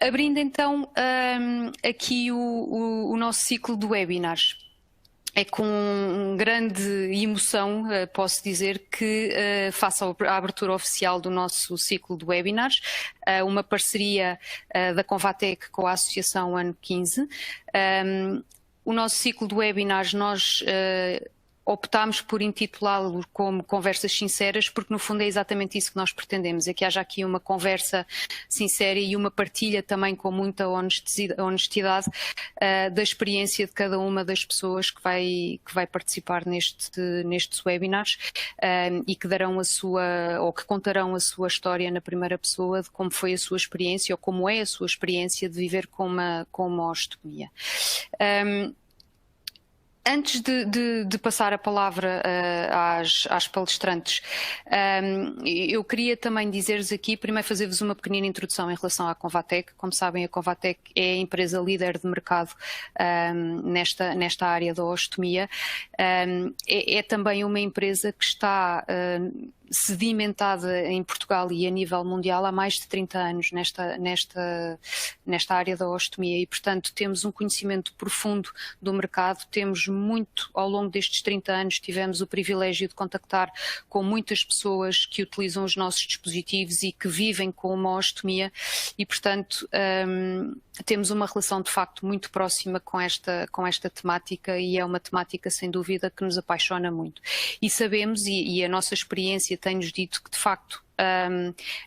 Abrindo então aqui o nosso ciclo de webinars. É com grande emoção, posso dizer, que faço a abertura oficial do nosso ciclo de webinars, uma parceria da Convatec com a Associação Ano 15. O nosso ciclo de webinars nós optámos por intitulá-lo como Conversas Sinceras, porque no fundo é exatamente isso que nós pretendemos, é que haja aqui uma conversa sincera e uma partilha também com muita honestidade da experiência de cada uma das pessoas que vai participar nestes webinars e que darão a sua, ou que contarão a sua história na primeira pessoa de como foi a sua experiência ou como é a sua experiência de viver com uma osteotomia. Antes de passar a palavra às palestrantes, eu queria também dizer-vos aqui, primeiro fazer-vos uma pequenina introdução em relação à Convatec. Como sabem, a Convatec é a empresa líder de mercado nesta área da ostomia. É também uma empresa que está sedimentada em Portugal e a nível mundial há mais de 30 anos nesta área da ostomia e, portanto, temos um conhecimento profundo do mercado, temos muito, ao longo destes 30 anos, tivemos o privilégio de contactar com muitas pessoas que utilizam os nossos dispositivos e que vivem com uma ostomia e, portanto, temos uma relação de facto muito próxima com esta temática e é uma temática, sem dúvida, que nos apaixona muito. E sabemos, e a nossa experiência tem-nos dito que, de facto,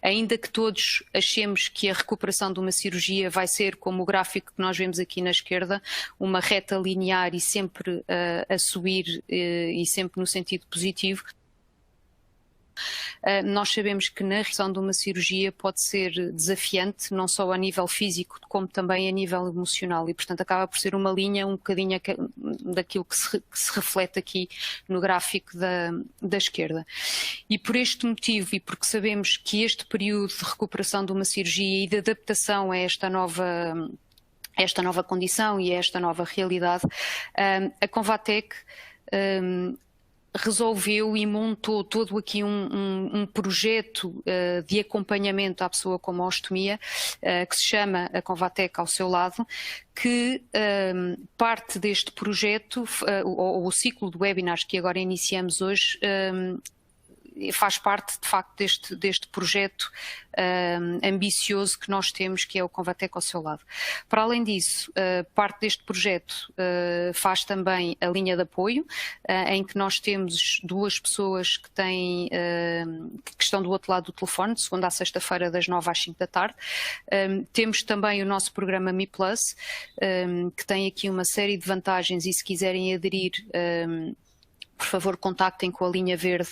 ainda que todos achemos que a recuperação de uma cirurgia vai ser, como o gráfico que nós vemos aqui na esquerda, uma reta linear e sempre a subir e sempre no sentido positivo, nós sabemos que na realização de uma cirurgia pode ser desafiante, não só a nível físico, como também a nível emocional, e portanto acaba por ser uma linha um bocadinho daquilo que se reflete aqui no gráfico da esquerda. E por este motivo, e porque sabemos que este período de recuperação de uma cirurgia e de adaptação a esta nova condição e a esta nova realidade, a Convatec resolveu e montou todo aqui um projeto de acompanhamento à pessoa com ostomia, que se chama a Convatec ao seu lado, que parte deste projeto, ou o ciclo de webinars que agora iniciamos hoje, faz parte de facto deste projeto ambicioso que nós temos, que é o Convatec ao seu lado. Para além disso, parte deste projeto faz também a linha de apoio, em que nós temos duas pessoas que estão do outro lado do telefone, de segunda à sexta-feira, das 9 às 5 da tarde. Temos também o nosso programa Mi Plus, que tem aqui uma série de vantagens e, se quiserem aderir, por favor, contactem com a linha verde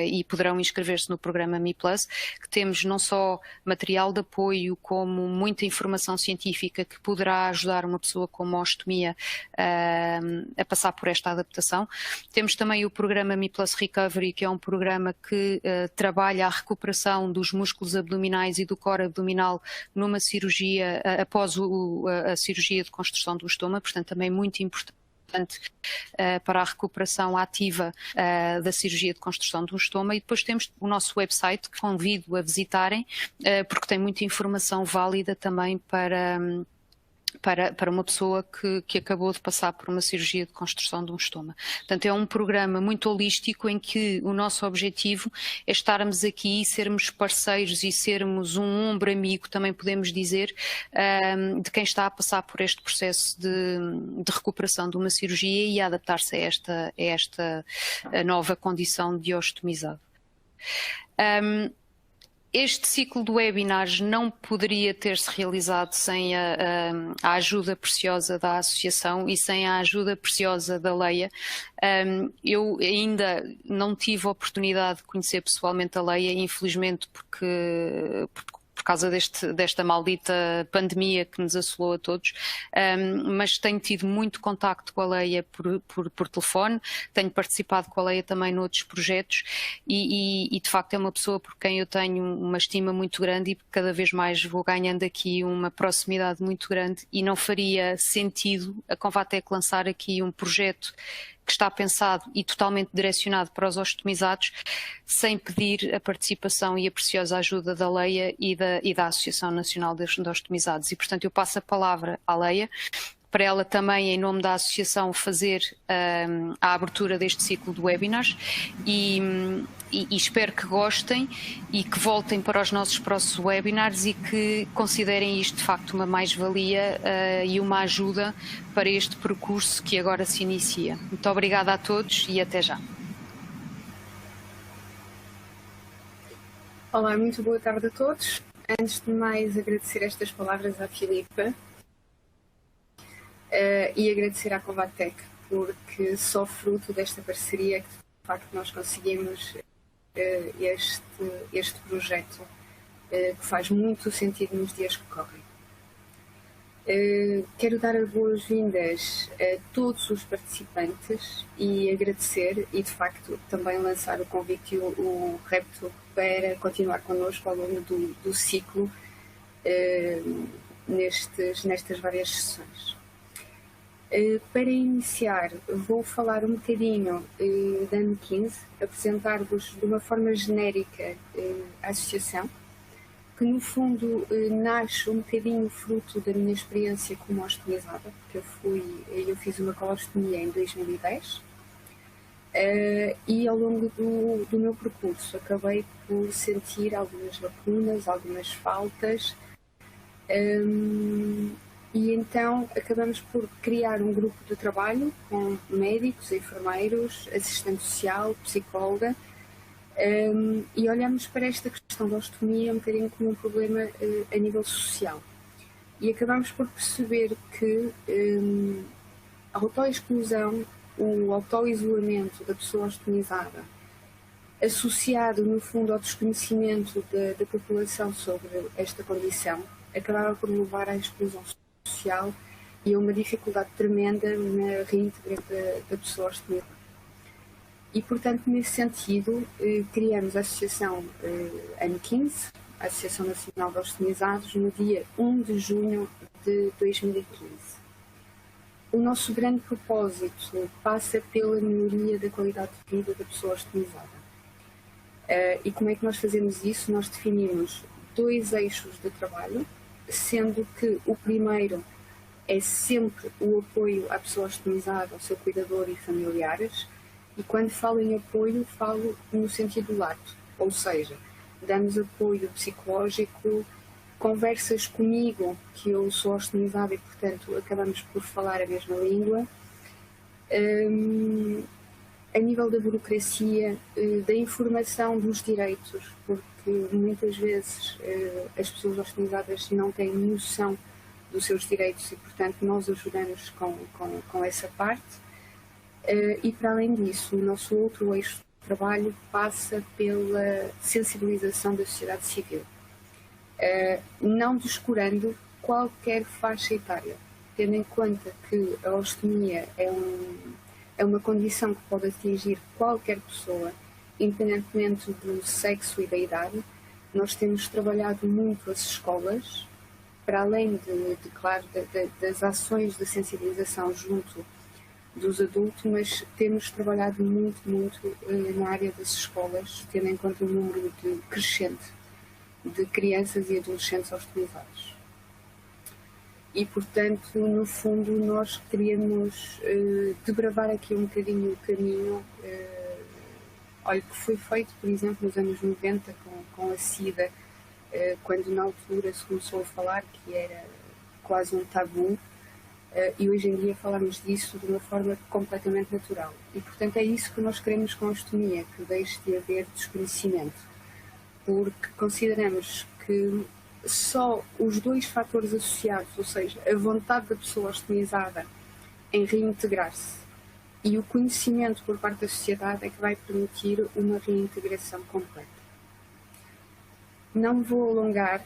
e poderão inscrever-se no programa Mi Plus, que temos não só material de apoio, como muita informação científica que poderá ajudar uma pessoa com uma ostomia a passar por esta adaptação. Temos também o programa Mi Plus Recovery, que é um programa que trabalha a recuperação dos músculos abdominais e do core abdominal numa cirurgia, após a cirurgia de construção do estômago, portanto também muito importante para a recuperação ativa da cirurgia de construção do estômago. E depois temos o nosso website, que convido a visitarem, porque tem muita informação válida também para uma pessoa que acabou de passar por uma cirurgia de construção de um estômago. Portanto, é um programa muito holístico em que o nosso objetivo é estarmos aqui e sermos parceiros e sermos um ombro amigo, também podemos dizer, de quem está a passar por este processo de recuperação de uma cirurgia e a adaptar-se a esta nova condição de ostomizado. Este ciclo de webinars não poderia ter-se realizado sem a ajuda preciosa da Associação e sem a ajuda preciosa da Leia. Eu ainda não tive a oportunidade de conhecer pessoalmente a Leia, infelizmente por causa desta maldita pandemia que nos assolou a todos, mas tenho tido muito contacto com a Leia por telefone, tenho participado com a Leia também noutros projetos e de facto é uma pessoa por quem eu tenho uma estima muito grande e cada vez mais vou ganhando aqui uma proximidade muito grande e não faria sentido a Convatec lançar aqui um projeto que está pensado e totalmente direcionado para os ostomizados, sem pedir a participação e a preciosa ajuda da Leia e da Associação Nacional de Ostomizados. E, portanto, eu passo a palavra à Leia, para ela também, em nome da Associação, fazer a abertura deste ciclo de webinars e espero que gostem e que voltem para os nossos próximos webinars e que considerem isto de facto uma mais-valia e uma ajuda para este percurso que agora se inicia. Muito obrigada a todos e até já. Olá, muito boa tarde a todos. Antes de mais, agradecer estas palavras à Filipa e agradecer à Convatec, porque só fruto desta parceria que de facto nós conseguimos este projeto que faz muito sentido nos dias que correm. Quero dar as boas-vindas a todos os participantes e agradecer e de facto também lançar o convite e o repto para continuar connosco ao longo do ciclo nestas várias sessões. Para iniciar, vou falar um bocadinho da N15, apresentar-vos de uma forma genérica a associação, que no fundo nasce um bocadinho fruto da minha experiência como ostomizada, porque eu fiz uma colostomia em 2010 e ao longo do meu percurso acabei por sentir algumas lacunas, algumas faltas. E então acabamos por criar um grupo de trabalho com médicos, enfermeiros, assistente social, psicóloga, e olhamos para esta questão da ostomia um bocadinho como um problema a nível social. E acabamos por perceber que a autoexclusão, o autoisolamento da pessoa ostomizada, associado no fundo ao desconhecimento da população sobre esta condição, acabava por levar à exclusão social e a uma dificuldade tremenda na reintegração da pessoa ostomizada. E, portanto, nesse sentido, criamos a Associação N15, a Associação Nacional de Ostomizados, no dia 1 de junho de 2015. O nosso grande propósito passa pela melhoria da qualidade de vida da pessoa ostomizada. E como é que nós fazemos isso? Nós definimos 2 eixos de trabalho, sendo que o primeiro é sempre o apoio à pessoa ostomizada, ao seu cuidador e familiares, e quando falo em apoio, falo no sentido lato, ou seja, damos apoio psicológico, conversas comigo, que eu sou ostomizada e, portanto, acabamos por falar a mesma língua, a nível da burocracia, da informação dos direitos, porque muitas vezes as pessoas ostomizadas não têm noção dos seus direitos e, portanto, nós ajudamos com essa parte. E, para além disso, o nosso outro eixo de trabalho passa pela sensibilização da sociedade civil, não descurando qualquer faixa etária, tendo em conta que a ostomia é uma condição que pode atingir qualquer pessoa, independentemente do sexo e da idade. Nós temos trabalhado muito as escolas, para além claro, das ações de sensibilização junto dos adultos, mas temos trabalhado muito na área das escolas, tendo em conta o número crescente de crianças e adolescentes ostomizados. E, portanto, no fundo, nós queríamos desbravar aqui um bocadinho o caminho, que foi feito, por exemplo, nos anos 90 com a SIDA, quando na altura se começou a falar que era quase um tabu, e hoje em dia falamos disso de uma forma completamente natural. E, portanto, é isso que nós queremos com a ostomia, que deixe de haver desconhecimento, porque consideramos que só os 2 fatores associados, ou seja, a vontade da pessoa ostomizada em reintegrar-se e o conhecimento por parte da sociedade, é que vai permitir uma reintegração completa. Não vou alongar,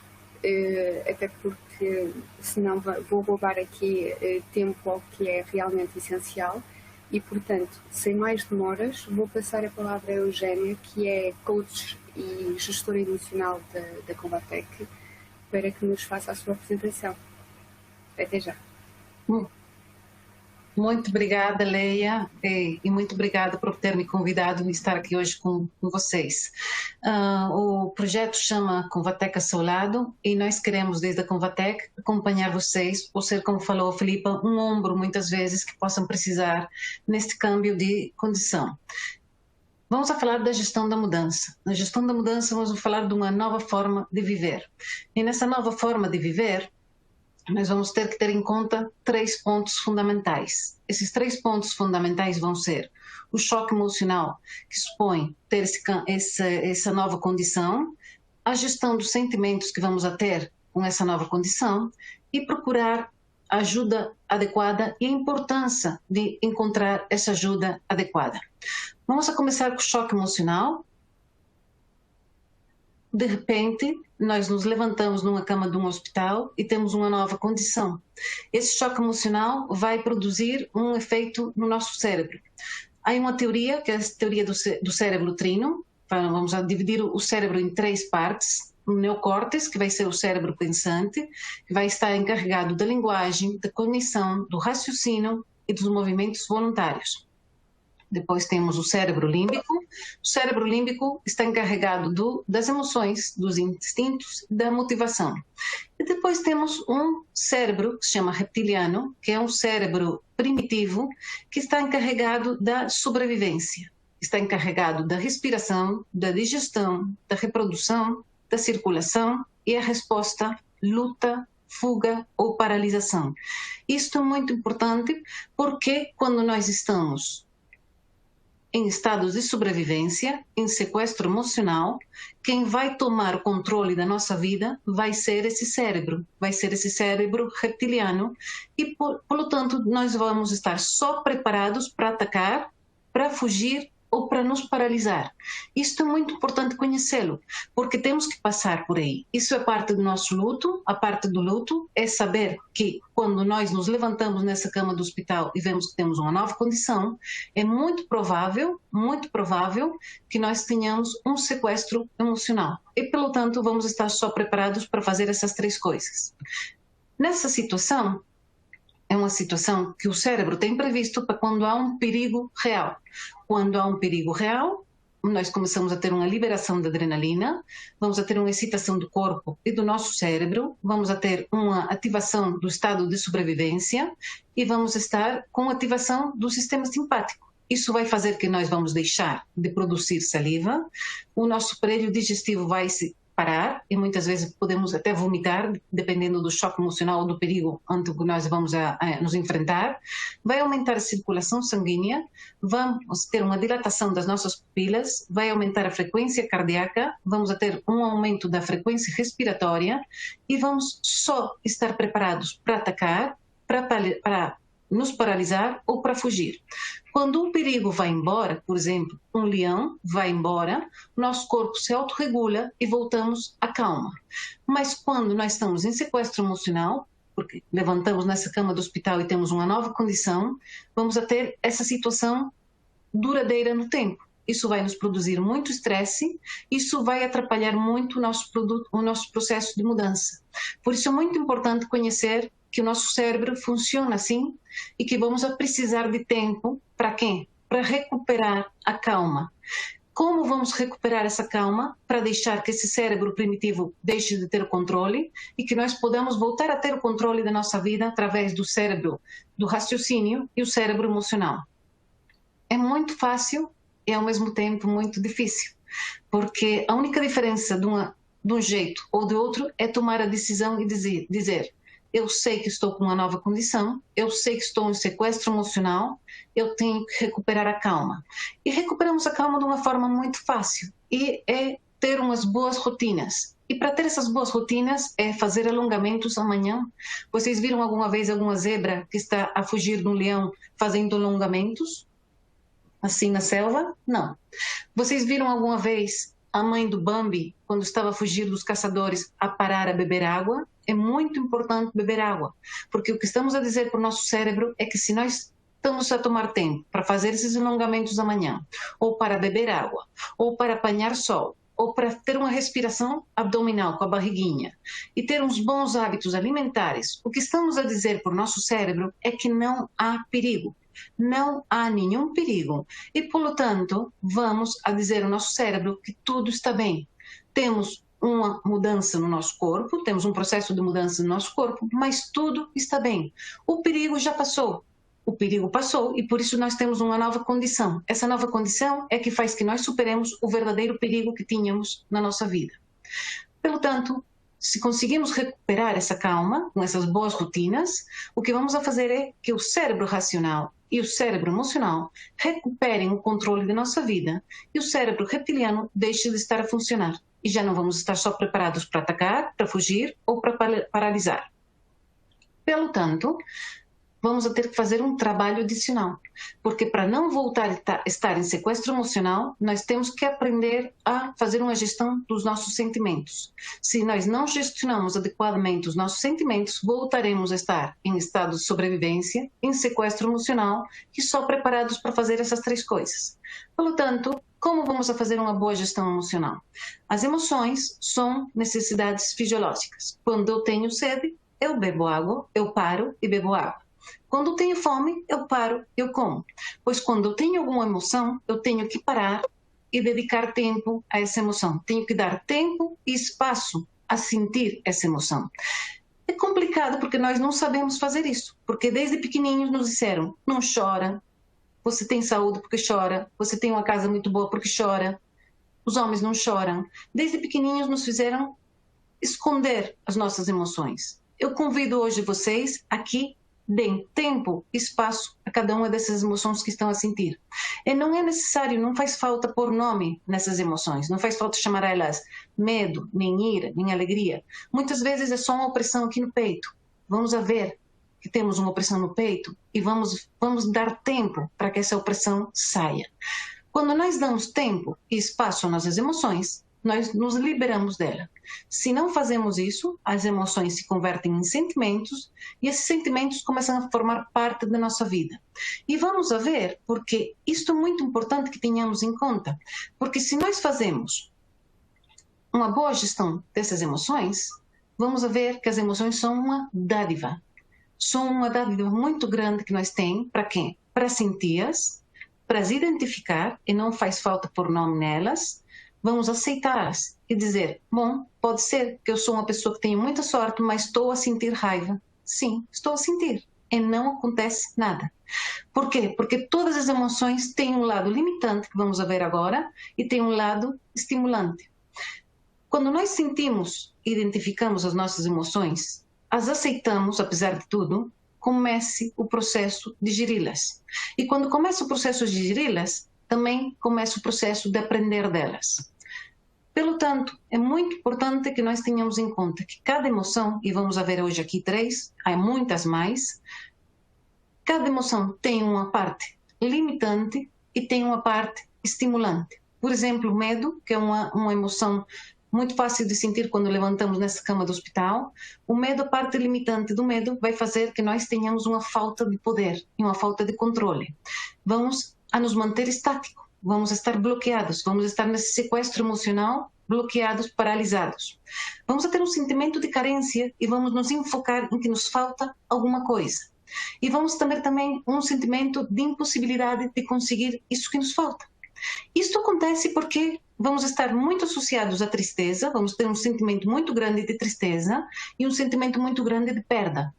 até porque senão vou roubar aqui tempo ao que é realmente essencial e, portanto, sem mais demoras, vou passar a palavra a Eugénia, que é coach e gestora emocional da Convatec, para que nos faça a sua apresentação. Até já. Muito obrigada, Leia, e muito obrigada por ter me convidado e estar aqui hoje com vocês. O projeto chama Convatec a seu lado e nós queremos, desde a Convatec, acompanhar vocês, por ser, como falou a Filipa, um ombro, muitas vezes, que possam precisar neste câmbio de condição. Vamos a falar da gestão da mudança. Na gestão da mudança, vamos falar de uma nova forma de viver. E nessa nova forma de viver, nós vamos ter que ter em conta 3 pontos fundamentais. Esses 3 pontos fundamentais vão ser o choque emocional, que supõe ter essa nova condição, a gestão dos sentimentos que vamos a ter com essa nova condição e procurar ajuda adequada e a importância de encontrar essa ajuda adequada. Vamos a começar com o choque emocional. De repente, nós nos levantamos numa cama de um hospital e temos uma nova condição. Esse choque emocional vai produzir um efeito no nosso cérebro. Há uma teoria, que é a teoria do cérebro trino. Vamos a dividir o cérebro em 3 partes. O neocórtex, que vai ser o cérebro pensante, que vai estar encarregado da linguagem, da cognição, do raciocínio e dos movimentos voluntários. Depois temos o cérebro límbico. O cérebro límbico está encarregado das emoções, dos instintos e da motivação. E depois temos um cérebro que se chama reptiliano, que é um cérebro primitivo, que está encarregado da sobrevivência. Está encarregado da respiração, da digestão, da reprodução, da circulação e a resposta luta, fuga ou paralisação. Isto é muito importante porque quando nós estamos em estados de sobrevivência, em sequestro emocional, quem vai tomar o controle da nossa vida vai ser esse cérebro reptiliano e, portanto, nós vamos estar só preparados para atacar, para fugir ou para nos paralisar. Isto é muito importante conhecê-lo, porque temos que passar por aí. Isso é parte do nosso luto. A parte do luto é saber que quando nós nos levantamos nessa cama do hospital e vemos que temos uma nova condição, é muito provável que nós tenhamos um sequestro emocional. E, pelo tanto, vamos estar só preparados para fazer essas 3 coisas. Nessa situação, é uma situação que o cérebro tem previsto para quando há um perigo real. Quando há um perigo real, nós começamos a ter uma liberação de adrenalina, vamos a ter uma excitação do corpo e do nosso cérebro, vamos a ter uma ativação do estado de sobrevivência e vamos estar com ativação do sistema simpático. Isso vai fazer que nós vamos deixar de produzir saliva, o nosso aparelho digestivo vai se parar e muitas vezes podemos até vomitar, dependendo do choque emocional ou do perigo ante o que nós vamos a nos enfrentar. Vai aumentar a circulação sanguínea, vamos ter uma dilatação das nossas pupilas, vai aumentar a frequência cardíaca, vamos a ter um aumento da frequência respiratória e vamos só estar preparados para atacar, para nos paralisar ou para fugir. Quando o perigo vai embora, por exemplo, um leão vai embora, nosso corpo se autorregula e voltamos à calma. Mas quando nós estamos em sequestro emocional, porque levantamos nessa cama do hospital e temos uma nova condição, vamos a ter essa situação duradoura no tempo. Isso vai nos produzir muito estresse, isso vai atrapalhar muito o nosso processo de mudança. Por isso é muito importante conhecer que o nosso cérebro funciona assim e que vamos a precisar de tempo para quê? Para recuperar a calma. Como vamos recuperar essa calma para deixar que esse cérebro primitivo deixe de ter o controle e que nós podamos voltar a ter o controle da nossa vida através do cérebro do raciocínio e o cérebro emocional? É muito fácil e ao mesmo tempo muito difícil, porque a única diferença de um jeito ou de outro é tomar a decisão e dizer eu sei que estou com uma nova condição, eu sei que estou em sequestro emocional, eu tenho que recuperar a calma. E recuperamos a calma de uma forma muito fácil, e é ter umas boas rotinas. E para ter essas boas rotinas é fazer alongamentos amanhã. Vocês viram alguma vez alguma zebra que está a fugir de um leão fazendo alongamentos? Assim na selva? Não. Vocês viram alguma vez a mãe do Bambi, quando estava a fugir dos caçadores, a parar a beber água? É muito importante beber água, porque o que estamos a dizer para o nosso cérebro é que se nós estamos a tomar tempo para fazer esses alongamentos amanhã, ou para beber água, ou para apanhar sol, ou para ter uma respiração abdominal com a barriguinha e ter uns bons hábitos alimentares, o que estamos a dizer para o nosso cérebro é que não há perigo. Não há nenhum perigo. E, portanto, vamos a dizer ao nosso cérebro que tudo está bem. Temos uma mudança no nosso corpo, temos um processo de mudança no nosso corpo, mas tudo está bem. O perigo já passou. O perigo passou e por isso nós temos uma nova condição. Essa nova condição é que faz que nós superemos o verdadeiro perigo que tínhamos na nossa vida. Portanto, se conseguimos recuperar essa calma com essas boas rotinas, o que vamos a fazer é que o cérebro racional e o cérebro emocional recuperem o controle da nossa vida e o cérebro reptiliano deixe de estar a funcionar. E já não vamos estar só preparados para atacar, para fugir ou para paralisar. Portanto, vamos a ter que fazer um trabalho adicional, porque para não voltar a estar em sequestro emocional, nós temos que aprender a fazer uma gestão dos nossos sentimentos. Se nós não gestionamos adequadamente os nossos sentimentos, voltaremos a estar em estado de sobrevivência, em sequestro emocional, e só preparados para fazer essas 3 coisas. Portanto, como vamos a fazer uma boa gestão emocional? As emoções são necessidades fisiológicas. Quando eu tenho sede, eu bebo água, eu paro e bebo água. Quando eu tenho fome, eu paro, eu como. Pois quando eu tenho alguma emoção, eu tenho que parar e dedicar tempo a essa emoção. Tenho que dar tempo e espaço a sentir essa emoção. É complicado porque nós não sabemos fazer isso. Porque desde pequenininhos nos disseram, não chora, você tem saúde porque chora, você tem uma casa muito boa porque chora. Os homens não choram. Desde pequenininhos nos fizeram esconder as nossas emoções. Eu convido hoje vocês aqui, deem tempo e espaço a cada uma dessas emoções que estão a sentir. E não é necessário, não faz falta pôr nome nessas emoções, não faz falta chamar elas medo, nem ira, nem alegria. Muitas vezes é só uma opressão aqui no peito. Vamos a ver que temos uma opressão no peito e vamos dar tempo para que essa opressão saia. Quando nós damos tempo e espaço às nossas emoções, nós nos liberamos dela. Se não fazemos isso, as emoções se convertem em sentimentos e esses sentimentos começam a formar parte da nossa vida. E vamos a ver, porque isto é muito importante que tenhamos em conta, porque se nós fazemos uma boa gestão dessas emoções, vamos a ver que as emoções são uma dádiva. São uma dádiva muito grande que nós temos, para quê? Para senti-las, para as identificar, e não faz falta pôr nome nelas, vamos aceitá-las e dizer, bom, pode ser que eu sou uma pessoa que tenho muita sorte, mas estou a sentir raiva. Sim, estou a sentir. E não acontece nada. Por quê? Porque todas as emoções têm um lado limitante, que vamos ver agora, e tem um lado estimulante. Quando nós sentimos e identificamos as nossas emoções, as aceitamos, apesar de tudo, comece o processo de geri-las. E quando começa o processo de geri-las, também começa o processo de aprender delas. Portanto, é muito importante que nós tenhamos em conta que cada emoção, e vamos ver hoje aqui 3, há muitas mais, cada emoção tem uma parte limitante e tem uma parte estimulante. Por exemplo, o medo, que é uma emoção muito fácil de sentir quando levantamos nessa cama do hospital. O medo, a parte limitante do medo, vai fazer que nós tenhamos uma falta de poder e uma falta de controle. Vamos a nos manter estáticos. Vamos estar bloqueados, vamos estar nesse sequestro emocional, bloqueados, paralisados. Vamos a ter um sentimento de carência e vamos nos enfocar em que nos falta alguma coisa. E vamos ter também um sentimento de impossibilidade de conseguir isso que nos falta. Isto acontece porque vamos estar muito associados à tristeza, vamos ter um sentimento muito grande de tristeza e um sentimento muito grande de perda.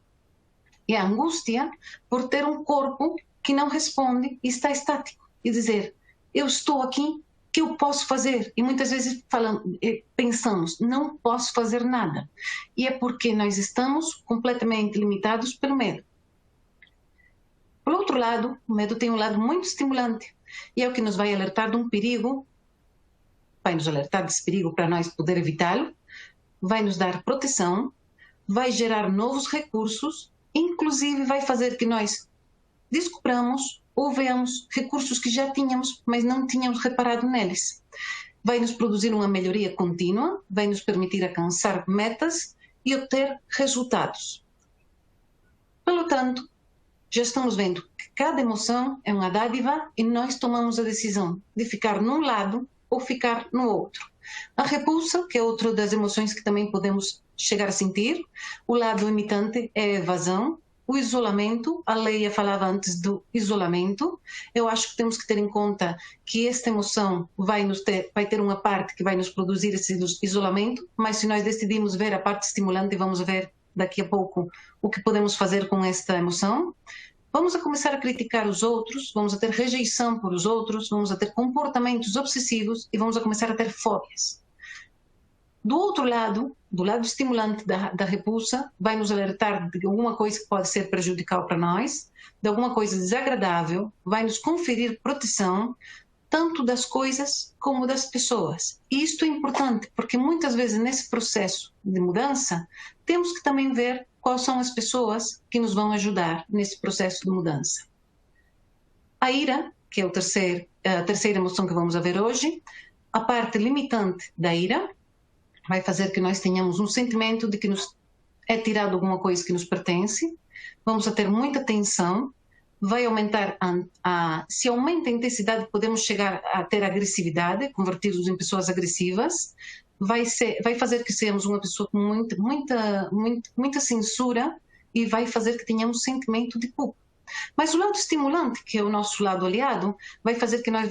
E a angústia por ter um corpo que não responde e está estático. E dizer, eu estou aqui, o que eu posso fazer? E muitas vezes pensamos, não posso fazer nada. E é porque nós estamos completamente limitados pelo medo. Por outro lado, o medo tem um lado muito estimulante. E é o que nos vai alertar de um perigo, vai nos alertar desse perigo para nós poder evitá-lo, vai nos dar proteção, vai gerar novos recursos, inclusive vai fazer que nós descobramos ou veamos recursos que já tínhamos, mas não tínhamos reparado neles. Vai nos produzir uma melhoria contínua, vai nos permitir alcançar metas e obter resultados. Portanto, já estamos vendo que cada emoção é uma dádiva e nós tomamos a decisão de ficar num lado ou ficar no outro. A repulsa, que é outra das emoções que também podemos chegar a sentir. O lado imitante é a evasão. O isolamento, a Leia falava antes do isolamento. Eu acho que temos que ter em conta que esta emoção vai ter uma parte que vai nos produzir esse isolamento, mas se nós decidimos ver a parte estimulante, vamos ver daqui a pouco o que podemos fazer com esta emoção. Vamos a começar a criticar os outros, vamos a ter rejeição por os outros, vamos a ter comportamentos obsessivos e vamos a começar a ter fóbias. Do outro lado, do lado estimulante da repulsa, vai nos alertar de alguma coisa que pode ser prejudicial para nós, de alguma coisa desagradável, vai nos conferir proteção, tanto das coisas como das pessoas. E isto é importante, porque muitas vezes nesse processo de mudança, temos que também ver quais são as pessoas que nos vão ajudar nesse processo de mudança. A ira, que é a terceira emoção que vamos ver hoje, a parte limitante da ira, vai fazer que nós tenhamos um sentimento de que nos é tirado alguma coisa que nos pertence, vamos a ter muita tensão, vai aumentar, se aumenta a intensidade, podemos chegar a ter agressividade, convertir-nos em pessoas agressivas, vai fazer que sejamos uma pessoa com muita censura e vai fazer que tenhamos sentimento de culpa. Mas o lado estimulante, que é o nosso lado aliado, vai fazer que nós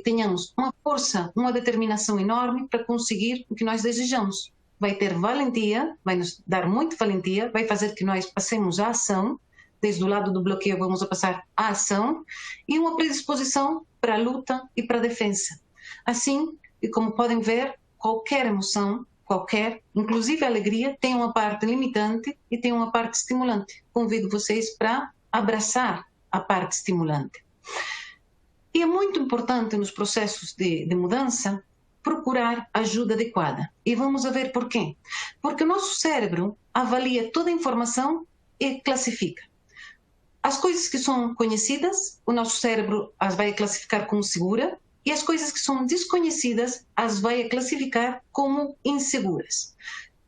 tenhamos uma força, uma determinação enorme para conseguir o que nós desejamos. Vai ter valentia, vai nos dar muita valentia, vai fazer que nós passemos à ação, desde o lado do bloqueio vamos a passar à ação, e uma predisposição para a luta e para a defesa. Assim, e como podem ver, qualquer emoção, inclusive a alegria, tem uma parte limitante e tem uma parte estimulante. Convido vocês para abraçar a parte estimulante. E é muito importante nos processos de mudança procurar ajuda adequada. E vamos a ver por quê. Porque o nosso cérebro avalia toda a informação e classifica. As coisas que são conhecidas, o nosso cérebro as vai classificar como segura, e as coisas que são desconhecidas as vai classificar como inseguras.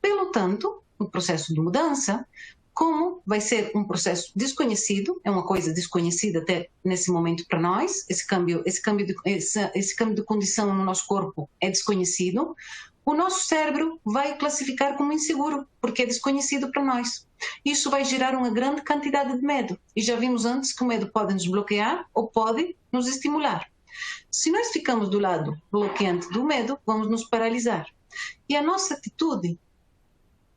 Pelo tanto, no processo de mudança, como vai ser um processo desconhecido, é uma coisa desconhecida até nesse momento para nós, esse câmbio de condição no nosso corpo é desconhecido, o nosso cérebro vai classificar como inseguro, porque é desconhecido para nós. Isso vai gerar uma grande quantidade de medo, e já vimos antes que o medo pode nos bloquear ou pode nos estimular. Se nós ficamos do lado bloqueante do medo, vamos nos paralisar. E a nossa atitude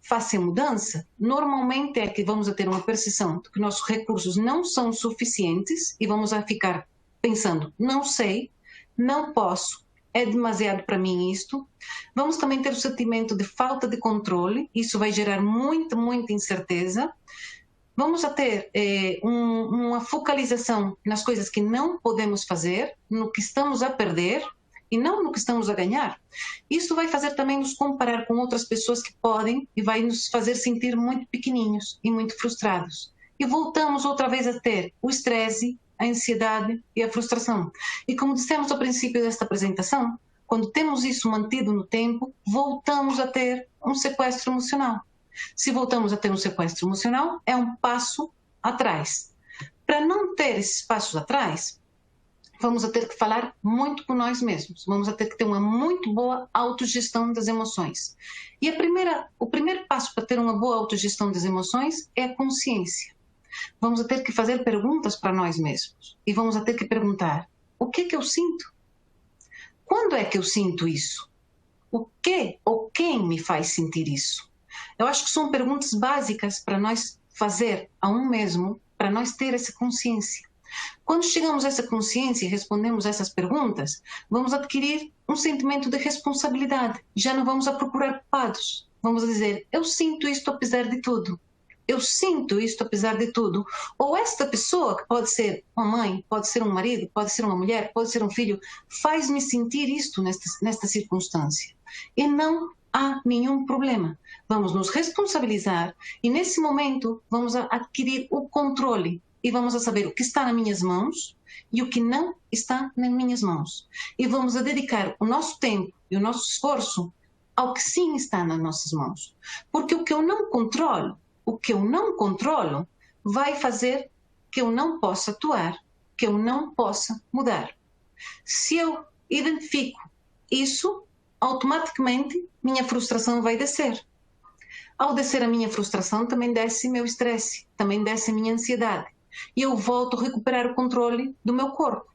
face à mudança, normalmente é que vamos a ter uma percepção de que nossos recursos não são suficientes e vamos a ficar pensando, não sei, não posso, é demasiado para mim isto. Vamos também ter o sentimento de falta de controle, isso vai gerar muita incerteza. Vamos a ter uma focalização nas coisas que não podemos fazer, no que estamos a perder, e não no que estamos a ganhar. Isso vai fazer também nos comparar com outras pessoas que podem e vai nos fazer sentir muito pequenininhos e muito frustrados. E voltamos outra vez a ter o estresse, a ansiedade e a frustração. E como dissemos ao princípio desta apresentação, quando temos isso mantido no tempo, voltamos a ter um sequestro emocional. Se voltamos a ter um sequestro emocional, é um passo atrás. Para não ter esses passos atrás, vamos a ter que falar muito com nós mesmos. Vamos a ter que ter uma muito boa autogestão das emoções. E o primeiro passo para ter uma boa autogestão das emoções é a consciência. Vamos a ter que fazer perguntas para nós mesmos. E vamos a ter que perguntar, o que é que eu sinto? Quando é que eu sinto isso? O que ou quem me faz sentir isso? Eu acho que são perguntas básicas para nós fazer a um mesmo, para nós ter essa consciência. Quando chegamos a essa consciência e respondemos essas perguntas, vamos adquirir um sentimento de responsabilidade. Já não vamos a procurar culpados. Vamos dizer, eu sinto isto apesar de tudo. Eu sinto isto apesar de tudo. Ou esta pessoa, que pode ser uma mãe, pode ser um marido, pode ser uma mulher, pode ser um filho, faz-me sentir isto nesta circunstância. E não há nenhum problema. Vamos nos responsabilizar e nesse momento vamos a adquirir o controle. E vamos a saber o que está nas minhas mãos e o que não está nas minhas mãos. E vamos a dedicar o nosso tempo e o nosso esforço ao que sim está nas nossas mãos. Porque o que eu não controlo vai fazer que eu não possa atuar, que eu não possa mudar. Se eu identifico isso, automaticamente minha frustração vai descer. Ao descer a minha frustração, também desce meu estresse, também desce a minha ansiedade. E eu volto a recuperar o controle do meu corpo.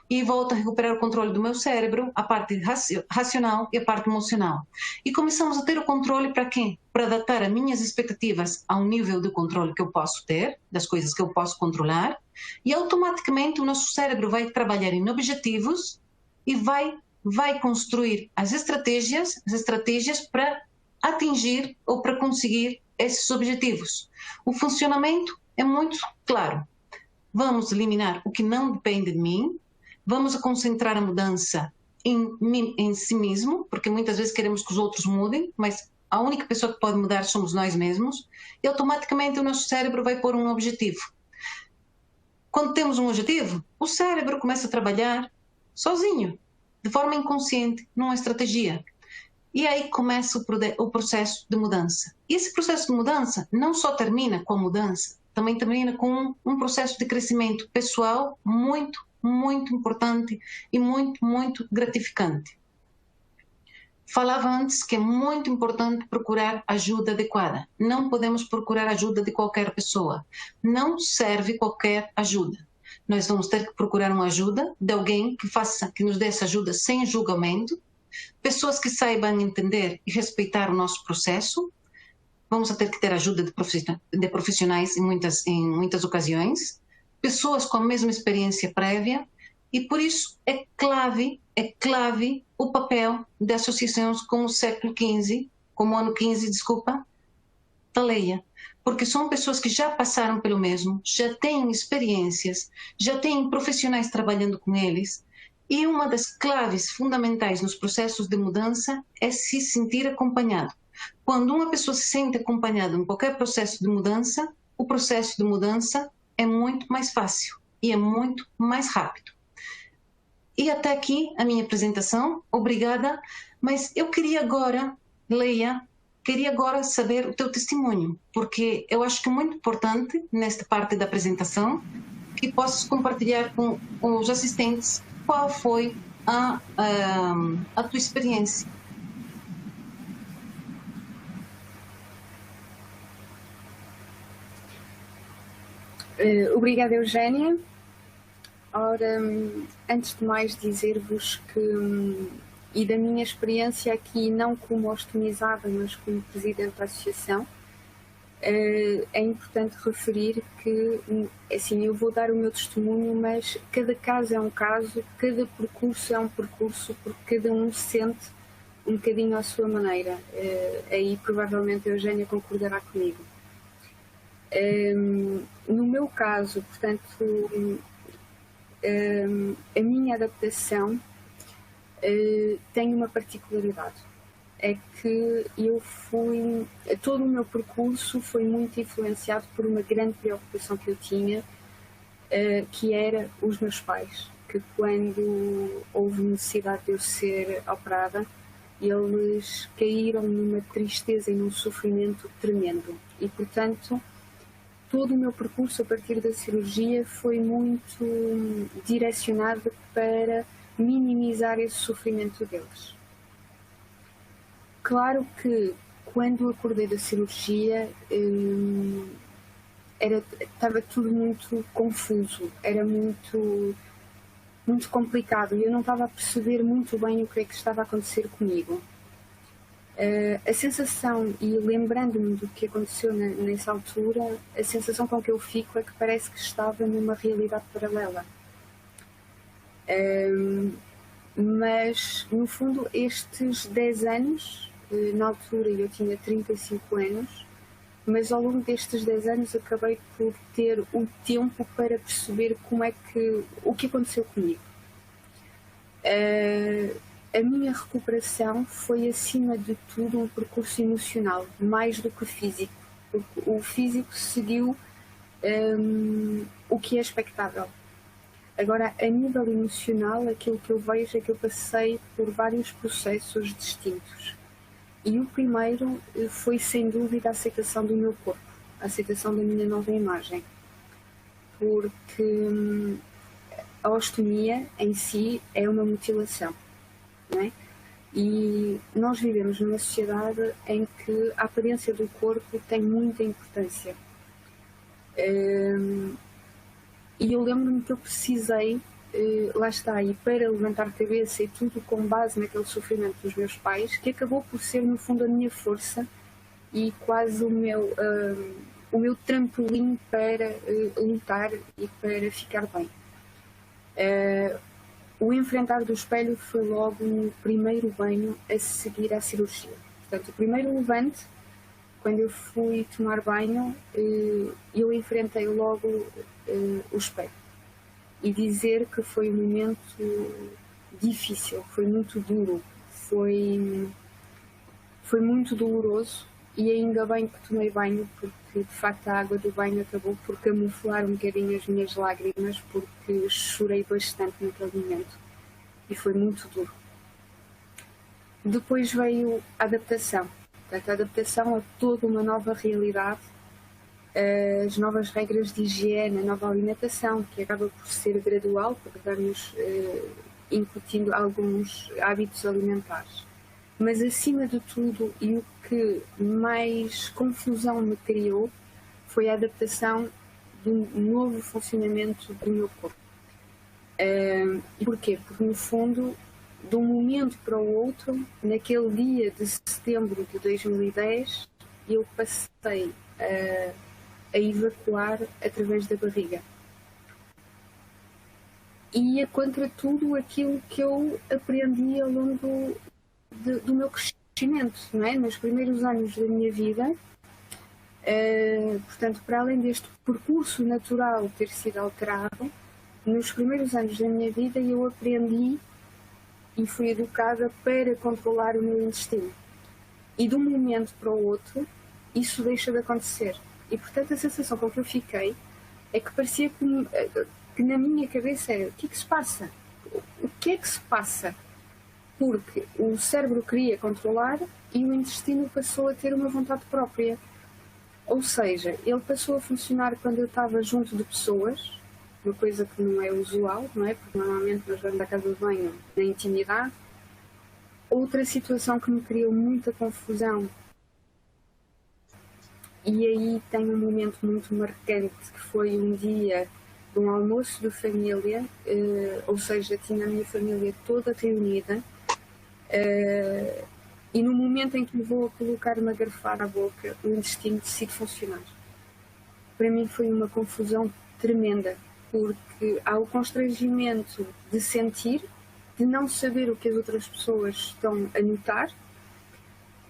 E volto a recuperar o controle do meu cérebro, a parte racional e a parte emocional. E começamos a ter o controle para quê? Para adaptar as minhas expectativas ao nível de controle que eu posso ter, das coisas que eu posso controlar, e automaticamente o nosso cérebro vai trabalhar em objetivos e vai construir as estratégias para atingir ou para conseguir esses objetivos. O funcionamento é muito claro. Vamos eliminar o que não depende de mim, vamos concentrar a mudança em si mesmo, porque muitas vezes queremos que os outros mudem, mas a única pessoa que pode mudar somos nós mesmos, e automaticamente o nosso cérebro vai pôr um objetivo. Quando temos um objetivo, o cérebro começa a trabalhar sozinho, de forma inconsciente, numa estratégia. E aí começa o processo de mudança. E esse processo de mudança não só termina com a mudança, também termina com um processo de crescimento pessoal muito, muito importante e muito, muito gratificante. Falava antes que é muito importante procurar ajuda adequada. Não podemos procurar ajuda de qualquer pessoa. Não serve qualquer ajuda. Nós vamos ter que procurar uma ajuda de alguém que nos dê essa ajuda sem julgamento, pessoas que saibam entender e respeitar o nosso processo. Vamos ter que ter ajuda de profissionais em muitas ocasiões, pessoas com a mesma experiência prévia, e por isso é clave o papel de associações como o século XV, como o ano 15, desculpa, da Leia, porque são pessoas que já passaram pelo mesmo, já têm experiências, já têm profissionais trabalhando com eles, e uma das claves fundamentais nos processos de mudança é se sentir acompanhado. Quando uma pessoa se sente acompanhada em qualquer processo de mudança, o processo de mudança é muito mais fácil e é muito mais rápido. E até aqui a minha apresentação, obrigada, mas eu queria agora, Leia, saber o teu testemunho, porque eu acho que é muito importante, nesta parte da apresentação, que possas compartilhar com os assistentes qual foi a tua experiência. Obrigada, Eugénia. Ora, antes de mais dizer-vos que, e da minha experiência aqui, não como ostomizada, mas como presidente da associação, é importante referir que, assim, eu vou dar o meu testemunho, mas cada caso é um caso, cada percurso é um percurso, porque cada um sente um bocadinho à sua maneira. Aí provavelmente a Eugénia concordará comigo. No meu caso, portanto, a minha adaptação tem uma particularidade. É que todo o meu percurso foi muito influenciado por uma grande preocupação que eu tinha, que era os meus pais, que quando houve necessidade de eu ser operada, eles caíram numa tristeza e num sofrimento tremendo. E, portanto, todo o meu percurso a partir da cirurgia foi muito direcionado para minimizar esse sofrimento deles. Claro que quando acordei da cirurgia estava tudo muito confuso, era muito complicado e eu não estava a perceber muito bem o que é que estava a acontecer comigo. A sensação, e lembrando-me do que aconteceu nessa altura, a sensação com que eu fico é que parece que estava numa realidade paralela. Mas, no fundo, estes 10 anos, na altura eu tinha 35 anos, mas ao longo destes 10 anos acabei por ter o tempo para perceber o que aconteceu comigo. A minha recuperação foi, acima de tudo, um percurso emocional, mais do que físico. Porque o físico seguiu o que é expectável. Agora, a nível emocional, aquilo que eu vejo é que eu passei por vários processos distintos. E o primeiro foi, sem dúvida, a aceitação do meu corpo, a aceitação da minha nova imagem. Porque a ostomia em si é uma mutilação, não é? E nós vivemos numa sociedade em que a aparência do corpo tem muita importância. E eu lembro-me que eu precisei, lá está, e para levantar a cabeça e tudo com base naquele sofrimento dos meus pais, que acabou por ser no fundo a minha força e quase o meu trampolim para lutar e para ficar bem. O enfrentar do espelho foi logo no primeiro banho a seguir à cirurgia. Portanto, o primeiro levante, quando eu fui tomar banho, eu enfrentei logo o espelho. E dizer que foi um momento difícil, foi muito duro, foi muito doloroso, e ainda bem que tomei banho, porque de facto a água do banho acabou por camuflar um bocadinho as minhas lágrimas, porque chorei bastante naquele momento e foi muito duro. Depois veio a adaptação. Portanto, a adaptação a toda uma nova realidade, as novas regras de higiene, a nova alimentação, que acaba por ser gradual, porque vamos incutindo alguns hábitos alimentares. Mas acima de tudo, e o que mais confusão me criou, foi a adaptação do novo funcionamento do meu corpo. E porquê? Porque no fundo, de um momento para o outro, naquele dia de setembro de 2010, eu passei a evacuar através da barriga. E ia contra tudo aquilo que eu aprendi ao longo do meu crescimento, não é? Nos primeiros anos da minha vida. Portanto, para além deste percurso natural ter sido alterado, nos primeiros anos da minha vida eu aprendi e fui educada para controlar o meu intestino. E de um momento para o outro, isso deixa de acontecer. E, portanto, a sensação com que eu fiquei é que parecia que na minha cabeça era: o que é que se passa? O que é que se passa? Porque o cérebro queria controlar e o intestino passou a ter uma vontade própria. Ou seja, ele passou a funcionar quando eu estava junto de pessoas, uma coisa que não é usual, não é? Porque normalmente nós vamos à casa de banho na intimidade. Outra situação que me criou muita confusão, e aí tem um momento muito marcante, que foi um dia de um almoço de família, ou seja, tinha a minha família toda reunida, e no momento em que me vou colocar uma garfada à boca, o intestino decide funcionar. Para mim foi uma confusão tremenda, porque há o constrangimento de sentir, de não saber o que as outras pessoas estão a notar,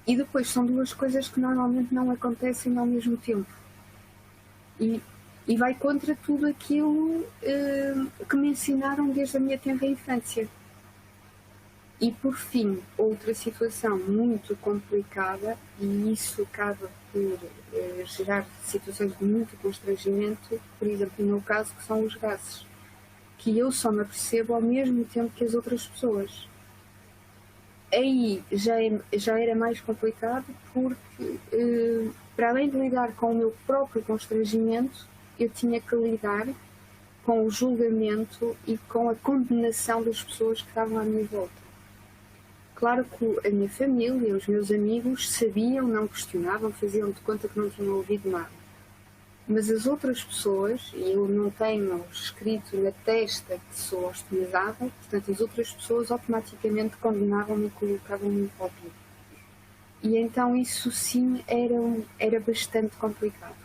e depois são duas coisas que normalmente não acontecem ao mesmo tempo. E vai contra tudo aquilo que me ensinaram desde a minha tenra infância. E por fim, outra situação muito complicada, e isso acaba por gerar situações de muito constrangimento, por exemplo, no meu caso, que são os gases, que eu só me apercebo ao mesmo tempo que as outras pessoas. Aí já era mais complicado, porque para além de lidar com o meu próprio constrangimento, eu tinha que lidar com o julgamento e com a condenação das pessoas que estavam à minha volta. Claro que a minha família, os meus amigos sabiam, não questionavam, faziam de conta que não tinham ouvido nada. Mas as outras pessoas, e eu não tenho escrito na testa que sou hostilizada, portanto as outras pessoas automaticamente condenavam-me e colocavam-me em óbvio. E então isso sim era bastante complicado.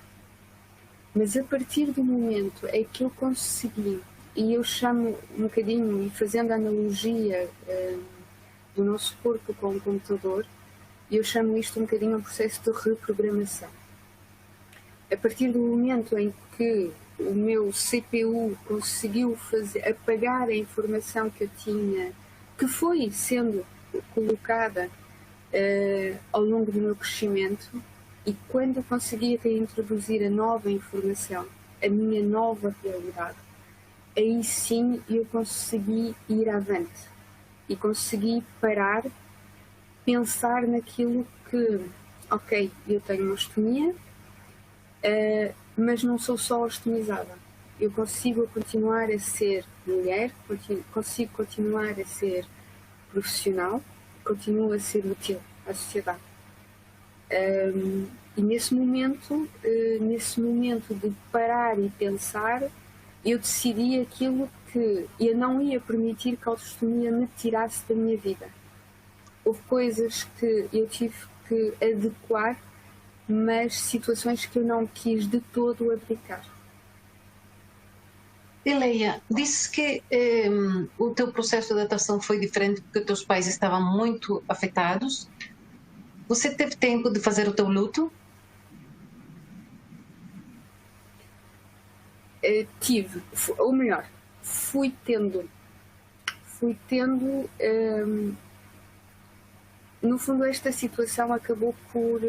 Mas a partir do momento em que eu consegui, e eu chamo um bocadinho, e fazendo a analogia do nosso corpo com o computador, eu chamo isto um bocadinho um processo de reprogramação. A partir do momento em que o meu CPU conseguiu apagar a informação que eu tinha, que foi sendo colocada ao longo do meu crescimento, e quando eu consegui reintroduzir a nova informação, a minha nova realidade, aí sim eu consegui ir avante e consegui parar, pensar naquilo que, ok, eu tenho uma ostomia, mas não sou só ostomizada. Eu consigo continuar a ser mulher, consigo continuar a ser profissional, continuo a ser útil à sociedade. E nesse momento de parar e pensar, eu decidi aquilo que eu não ia permitir que a autoestomia me tirasse da minha vida. Houve coisas que eu tive que adequar, mas situações que eu não quis de todo abdicar. Leia, disse que o teu processo de adaptação foi diferente porque teus pais estavam muito afetados. Você teve tempo de fazer o teu luto? Tive, ou melhor, fui tendo. No fundo, esta situação acabou por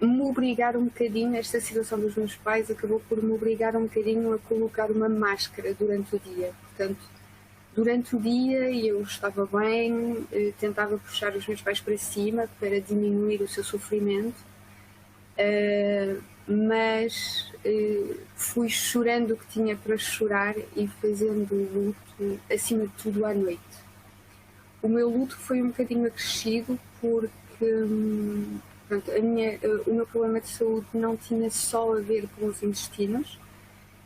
me obrigar um bocadinho, esta situação dos meus pais acabou por me obrigar um bocadinho a colocar uma máscara durante o dia. Portanto, durante o dia eu estava bem, tentava puxar os meus pais para cima para diminuir o seu sofrimento, mas fui chorando o que tinha para chorar e fazendo o luto, acima de tudo, à noite. O meu luto foi um bocadinho acrescido porque pronto, o meu problema de saúde não tinha só a ver com os intestinos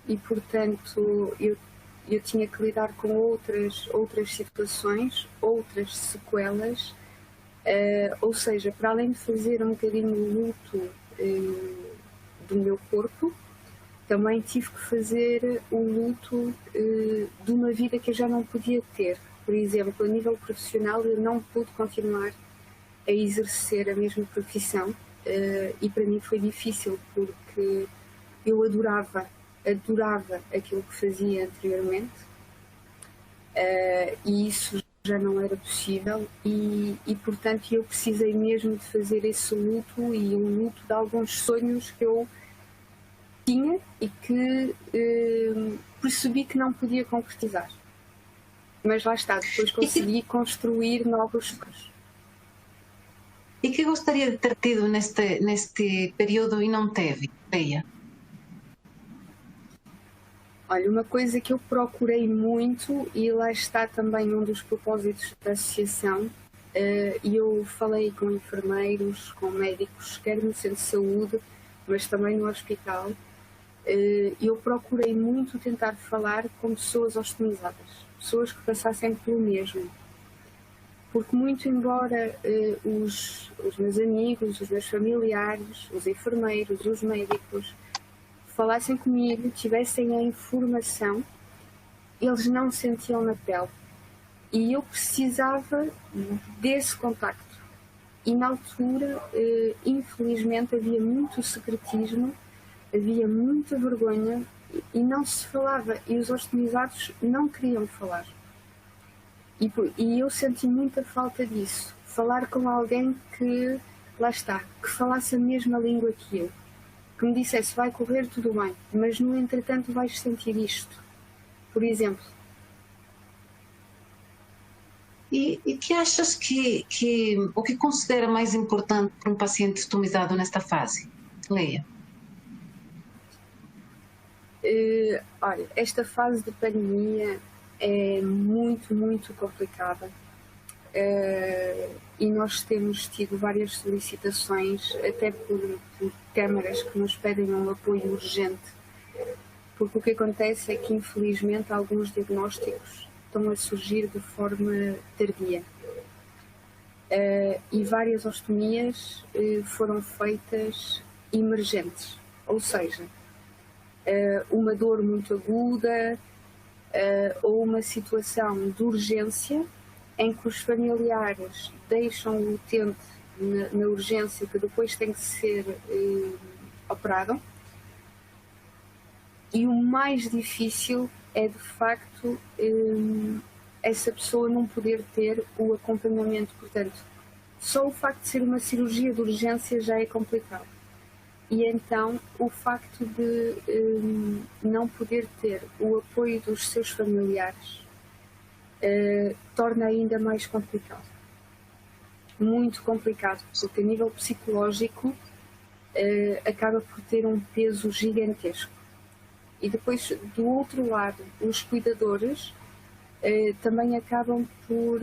e, portanto, eu tinha que lidar com outras situações, outras sequelas, ou seja, para além de fazer um bocadinho o luto do meu corpo, também tive que fazer o luto de uma vida que eu já não podia ter. Por exemplo, a nível profissional, eu não pude continuar a exercer a mesma profissão e para mim foi difícil porque eu adorava aquilo que fazia anteriormente e isso já não era possível e portanto eu precisei mesmo de fazer esse luto e o luto de alguns sonhos que eu tinha e que percebi que não podia concretizar. Mas lá está, depois consegui construir novos sonhos. E que gostaria de ter tido neste período e não teve, Leia? Olha, uma coisa que eu procurei muito, e lá está também um dos propósitos da associação, e eu falei com enfermeiros, com médicos, quer no centro de saúde, mas também no hospital, eu procurei muito tentar falar com pessoas ostomizadas, pessoas que passassem pelo mesmo. Porque muito embora os meus amigos, os meus familiares, os enfermeiros, os médicos falassem comigo, tivessem a informação, eles não sentiam na pele. E eu precisava desse contacto. E na altura, infelizmente, havia muito secretismo, havia muita vergonha e não se falava. E os ostomizados não queriam falar. E eu senti muita falta disso. Falar com alguém que, lá está, que falasse a mesma língua que eu. Que me dissesse, vai correr tudo bem, mas no entretanto vais sentir isto. Por exemplo. E que achas o que considera mais importante para um paciente ostomizado nesta fase? Leia. Olha, esta fase de pandemia é muito, muito complicada e nós temos tido várias solicitações, até por câmaras que nos pedem um apoio urgente, porque o que acontece é que infelizmente alguns diagnósticos estão a surgir de forma tardia e várias ostomias foram feitas emergentes, ou seja, uma dor muito aguda, ou uma situação de urgência em que os familiares deixam o utente na urgência que depois tem que ser operado. E o mais difícil é de facto essa pessoa não poder ter o acompanhamento. Portanto, só o facto de ser uma cirurgia de urgência já é complicado. E então o facto de não poder ter o apoio dos seus familiares torna ainda mais complicado. Muito complicado, porque a nível psicológico acaba por ter um peso gigantesco. E depois, do outro lado, os cuidadores também acabam por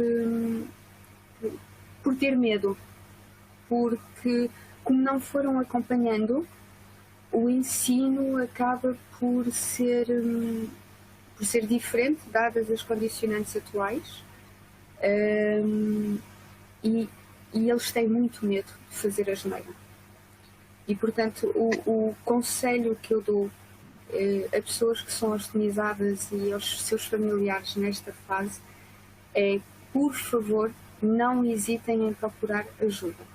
ter medo, porque como não foram acompanhando, o ensino acaba por ser diferente, dadas as condicionantes atuais, e eles têm muito medo de fazer a asneira. E, portanto, o conselho que eu dou a pessoas que são ostenizadas e aos seus familiares nesta fase é, por favor, não hesitem em procurar ajuda.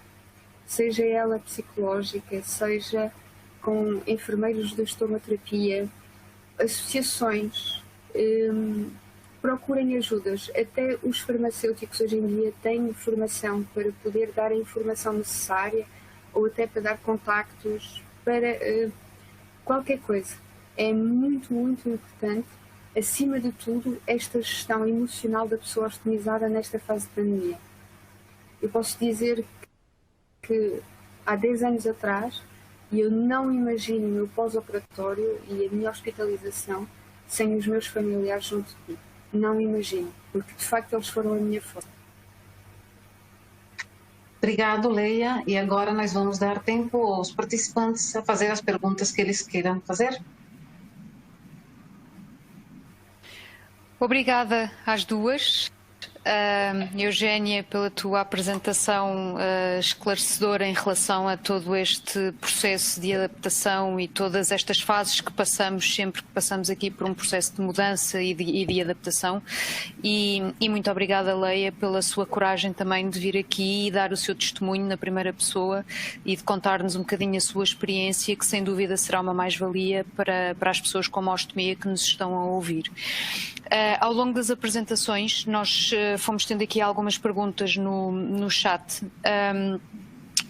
Seja ela psicológica, seja com enfermeiros da estomaterapia, associações, procurem ajudas. Até os farmacêuticos hoje em dia têm formação para poder dar a informação necessária ou até para dar contactos para qualquer coisa. É muito, muito importante, acima de tudo, esta gestão emocional da pessoa ostenizada nesta fase de pandemia. Eu posso dizer que há 10 anos atrás eu não imagino o meu pós-operatório e a minha hospitalização sem os meus familiares junto de mim. Não imagino, porque de facto eles foram a minha força. Obrigado, Leia. E agora nós vamos dar tempo aos participantes a fazer as perguntas que eles queiram fazer. Obrigada às duas. Eugénia, pela tua apresentação esclarecedora em relação a todo este processo de adaptação e todas estas fases que passamos sempre que passamos aqui por um processo de mudança e de adaptação. E muito obrigada, Leia, pela sua coragem também de vir aqui e dar o seu testemunho na primeira pessoa e de contar-nos um bocadinho a sua experiência, que sem dúvida será uma mais-valia para as pessoas com ostomia que nos estão a ouvir. Ao longo das apresentações, nós fomos tendo aqui algumas perguntas no chat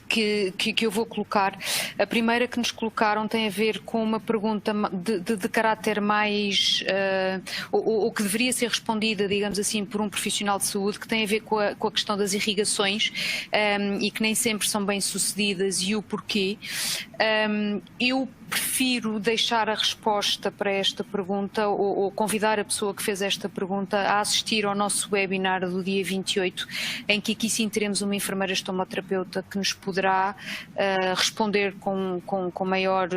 que eu vou colocar. A primeira que nos colocaram tem a ver com uma pergunta de caráter mais, ou que deveria ser respondida, digamos assim, por um profissional de saúde, que tem a ver com a questão das irrigações e que nem sempre são bem sucedidas e o porquê. Eu prefiro deixar a resposta para esta pergunta ou convidar a pessoa que fez esta pergunta a assistir ao nosso webinar do dia 28, em que aqui sim teremos uma enfermeira estomaterapeuta que nos poderá responder com maior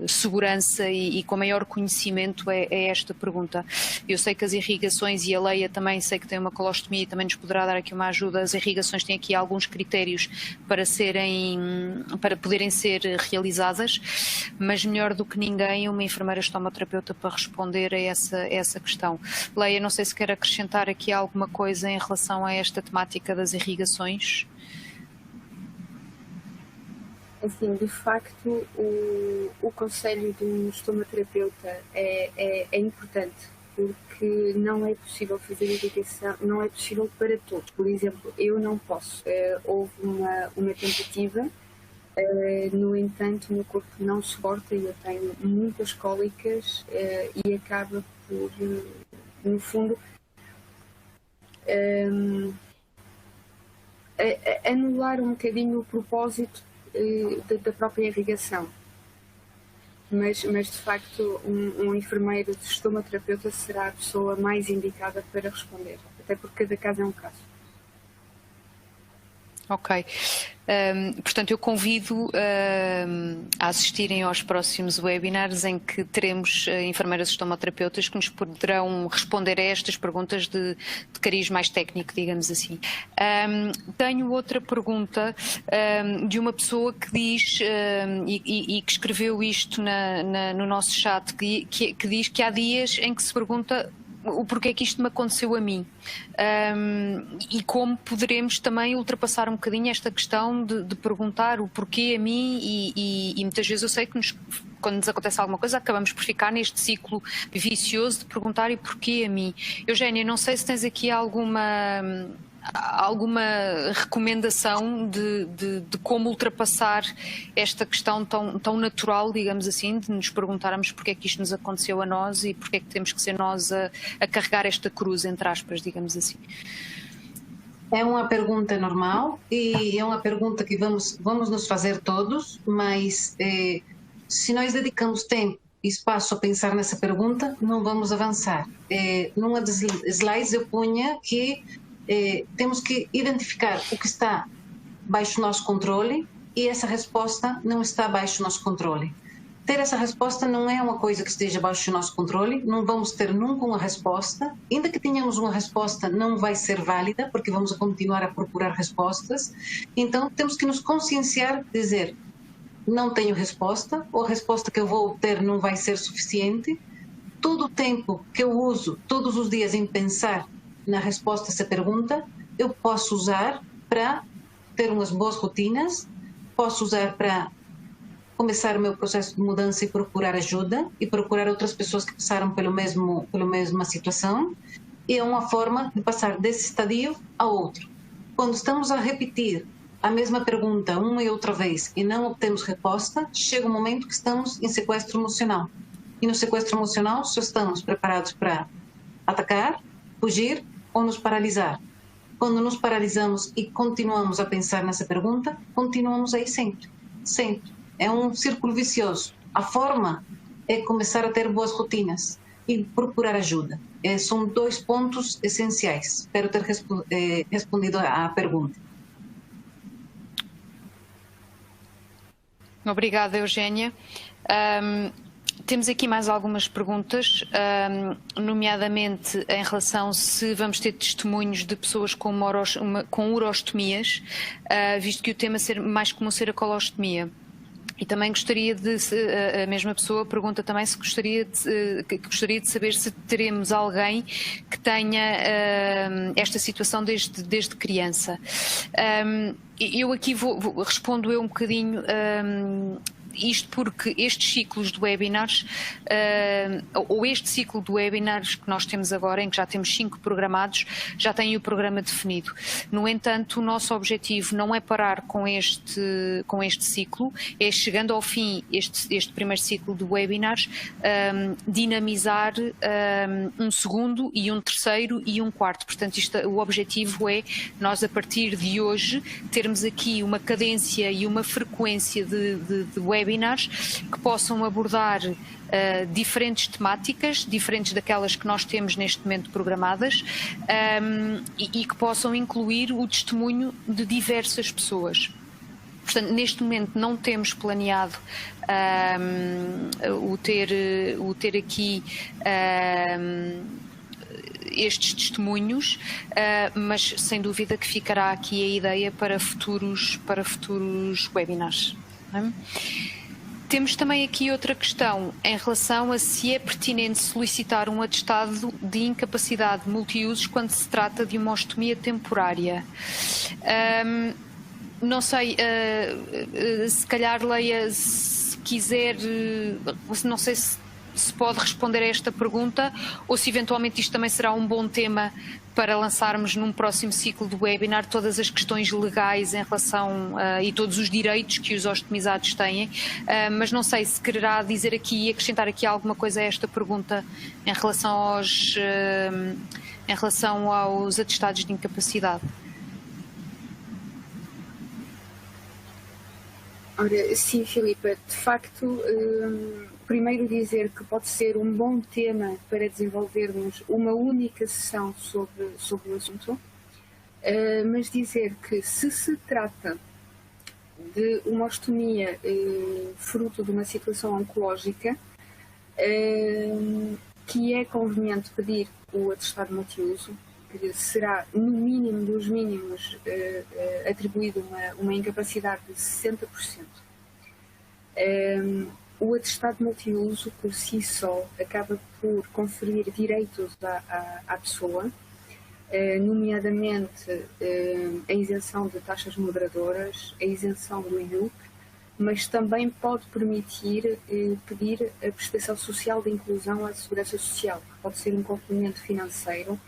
segurança e com maior conhecimento a esta pergunta. Eu sei que as irrigações, e a Leia também sei que tem uma colostomia e também nos poderá dar aqui uma ajuda, as irrigações têm aqui alguns critérios para poderem ser realizadas, mas melhor do que ninguém uma enfermeira estomaterapeuta para responder a essa questão. Leia, não sei se quer acrescentar aqui alguma coisa em relação a esta temática das irrigações. Assim, de facto, o conselho de um estomaterapeuta é importante, porque não é possível fazer irrigação, não é possível para todos. Por exemplo, eu não posso. Houve uma tentativa. No entanto, o meu corpo não suporta e eu tenho muitas cólicas e acaba por, no fundo, anular um bocadinho o propósito da própria irrigação. Mas de facto, um enfermeiro de estomaterapeuta será a pessoa mais indicada para responder, até porque cada caso é um caso. Ok. Portanto, eu convido a assistirem aos próximos webinars em que teremos enfermeiras estomaterapeutas que nos poderão responder a estas perguntas de cariz mais técnico, digamos assim. Tenho outra pergunta de uma pessoa que diz, e que escreveu isto no nosso chat, que diz que há dias em que se pergunta o porquê que isto me aconteceu a mim e como poderemos também ultrapassar um bocadinho esta questão de perguntar o porquê a mim e muitas vezes eu sei que quando nos acontece alguma coisa acabamos por ficar neste ciclo vicioso de perguntar e porquê a mim. Eugénia, não sei se tens aqui alguma recomendação de como ultrapassar esta questão tão natural, digamos assim, de nos perguntarmos porque é que isto nos aconteceu a nós e porque é que temos que ser nós a carregar esta cruz, entre aspas, digamos assim. É uma pergunta normal e é uma pergunta que vamos nos fazer todos, mas se nós dedicamos tempo espaço a pensar nessa pergunta, não vamos avançar. Numa das slides eu punha que temos que identificar o que está baixo nosso controle e essa resposta não está baixo nosso controle. Ter essa resposta não é uma coisa que esteja baixo do nosso controle, não vamos ter nunca uma resposta. Ainda que tenhamos uma resposta, não vai ser válida, porque vamos continuar a procurar respostas. Então, temos que nos conscienciar, dizer, não tenho resposta, ou a resposta que eu vou obter não vai ser suficiente. Todo o tempo que eu uso, todos os dias, em pensar na resposta a essa pergunta, eu posso usar para ter umas boas rotinas, posso usar para começar o meu processo de mudança e procurar ajuda e procurar outras pessoas que passaram pela mesma situação. E é uma forma de passar desse estadio a outro. Quando estamos a repetir a mesma pergunta uma e outra vez e não obtemos resposta, chega um momento que estamos em sequestro emocional. E no sequestro emocional só estamos preparados para atacar, fugir ou nos paralisar. Quando nos paralisamos e continuamos a pensar nessa pergunta, continuamos aí sempre, sempre. É um círculo vicioso. A forma é começar a ter boas rotinas e procurar ajuda. São 2 pontos essenciais. Espero ter respondido à pergunta. Obrigada, Eugénia. Temos aqui mais algumas perguntas, nomeadamente em relação se vamos ter testemunhos de pessoas com urostomias, visto que o tema mais comum ser a colostomia. E também gostaria a mesma pessoa pergunta também se gostaria de saber se teremos alguém que tenha esta situação desde criança. Eu aqui respondo um bocadinho. Isto porque estes ciclos de webinars, ou este ciclo de webinars que nós temos agora, em que já temos 5 programados, já tem o programa definido. No entanto, o nosso objetivo não é parar com este ciclo, é chegando ao fim este primeiro ciclo de webinars, dinamizar um segundo e um terceiro e um quarto. Portanto, o objetivo é nós, a partir de hoje, termos aqui uma cadência e uma frequência de webinars que possam abordar diferentes temáticas, diferentes daquelas que nós temos neste momento programadas, e que possam incluir o testemunho de diversas pessoas. Portanto, neste momento não temos planeado o ter aqui estes testemunhos, mas sem dúvida que ficará aqui a ideia para futuros webinars. Temos também aqui outra questão em relação a se é pertinente solicitar um atestado de incapacidade multiusos quando se trata de uma ostomia temporária. Não sei, se calhar, Leia, se quiser, não sei se pode responder a esta pergunta ou se eventualmente isto também será um bom tema para lançarmos num próximo ciclo do webinar todas as questões legais em relação e todos os direitos que os ostomizados têm, mas não sei se quererá dizer aqui e acrescentar aqui alguma coisa a esta pergunta em relação aos atestados de incapacidade. Ora, sim, Filipa, de facto, primeiro dizer que pode ser um bom tema para desenvolvermos uma única sessão sobre o assunto, mas dizer que se trata de uma ostomia fruto de uma situação oncológica, que é conveniente pedir o atestado multiuso, que será no mínimo dos mínimos atribuído uma incapacidade de 60%. O atestado multiuso por si só acaba por conferir direitos à pessoa, nomeadamente a isenção de taxas moderadoras, a isenção do IUC, mas também pode permitir pedir a prestação social de inclusão à segurança social, que pode ser um complemento financeiro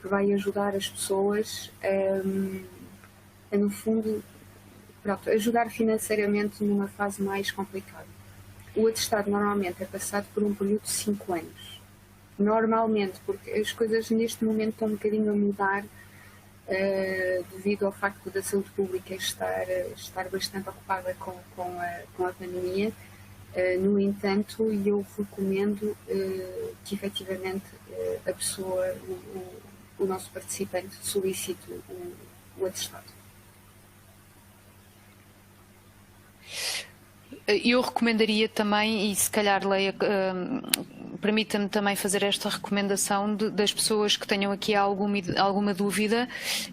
que vai ajudar as pessoas a no fundo, ajudar financeiramente numa fase mais complicada. O atestado normalmente é passado por um período de 5 anos. Normalmente, porque as coisas neste momento estão um bocadinho a mudar devido ao facto da saúde pública estar bastante ocupada com a pandemia, No entanto, eu recomendo que efetivamente a pessoa, o nosso participante, solicite o atestado. Eu recomendaria também, e se calhar Leia, permita-me também fazer esta recomendação das pessoas que tenham aqui alguma dúvida,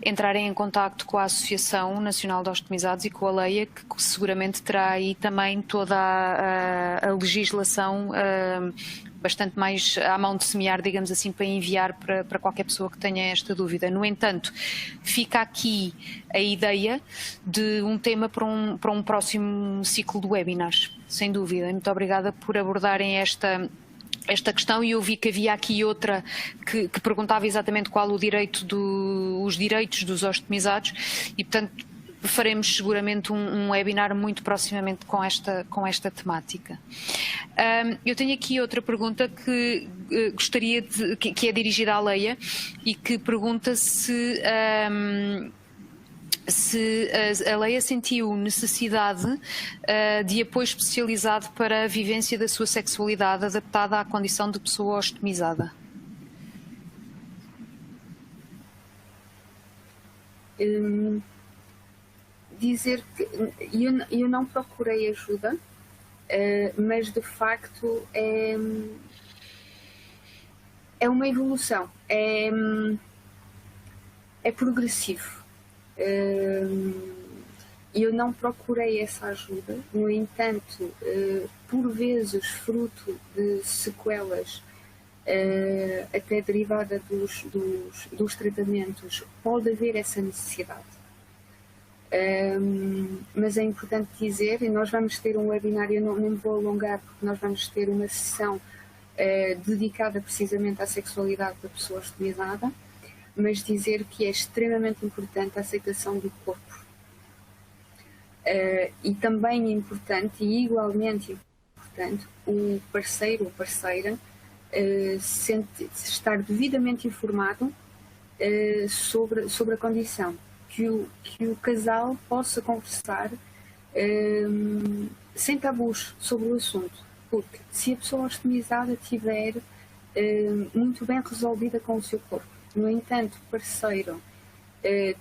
entrarem em contacto com a Associação Nacional de Ostomizados e com a Leia, que seguramente terá aí também toda a legislação bastante mais à mão de semear, digamos assim, para enviar para qualquer pessoa que tenha esta dúvida. No entanto, fica aqui a ideia de um tema para um próximo ciclo de webinars, sem dúvida. Muito obrigada por abordarem esta questão, e eu vi que havia aqui outra que perguntava exatamente qual os direitos dos ostomizados, e portanto faremos seguramente um webinar muito proximamente com esta temática. Eu tenho aqui outra pergunta que gostaria que é dirigida à Leia, e que pergunta se a Leia sentiu necessidade de apoio especializado para a vivência da sua sexualidade adaptada à condição de pessoa ostomizada. Dizer que eu não procurei ajuda, mas de facto é uma evolução, é progressivo. Eu não procurei essa ajuda, no entanto, por vezes fruto de sequelas até derivada dos tratamentos, pode haver essa necessidade. Mas é importante dizer, e nós vamos ter um webinar, eu não me vou alongar, porque nós vamos ter uma sessão dedicada precisamente à sexualidade da pessoa ostomizada, mas dizer que é extremamente importante a aceitação do corpo. E também é importante, e igualmente importante, o parceiro ou parceira estar devidamente informado sobre a condição. Que o casal possa conversar sem tabus sobre o assunto, porque se a pessoa ostomizada estiver muito bem resolvida com o seu corpo, no entanto o parceiro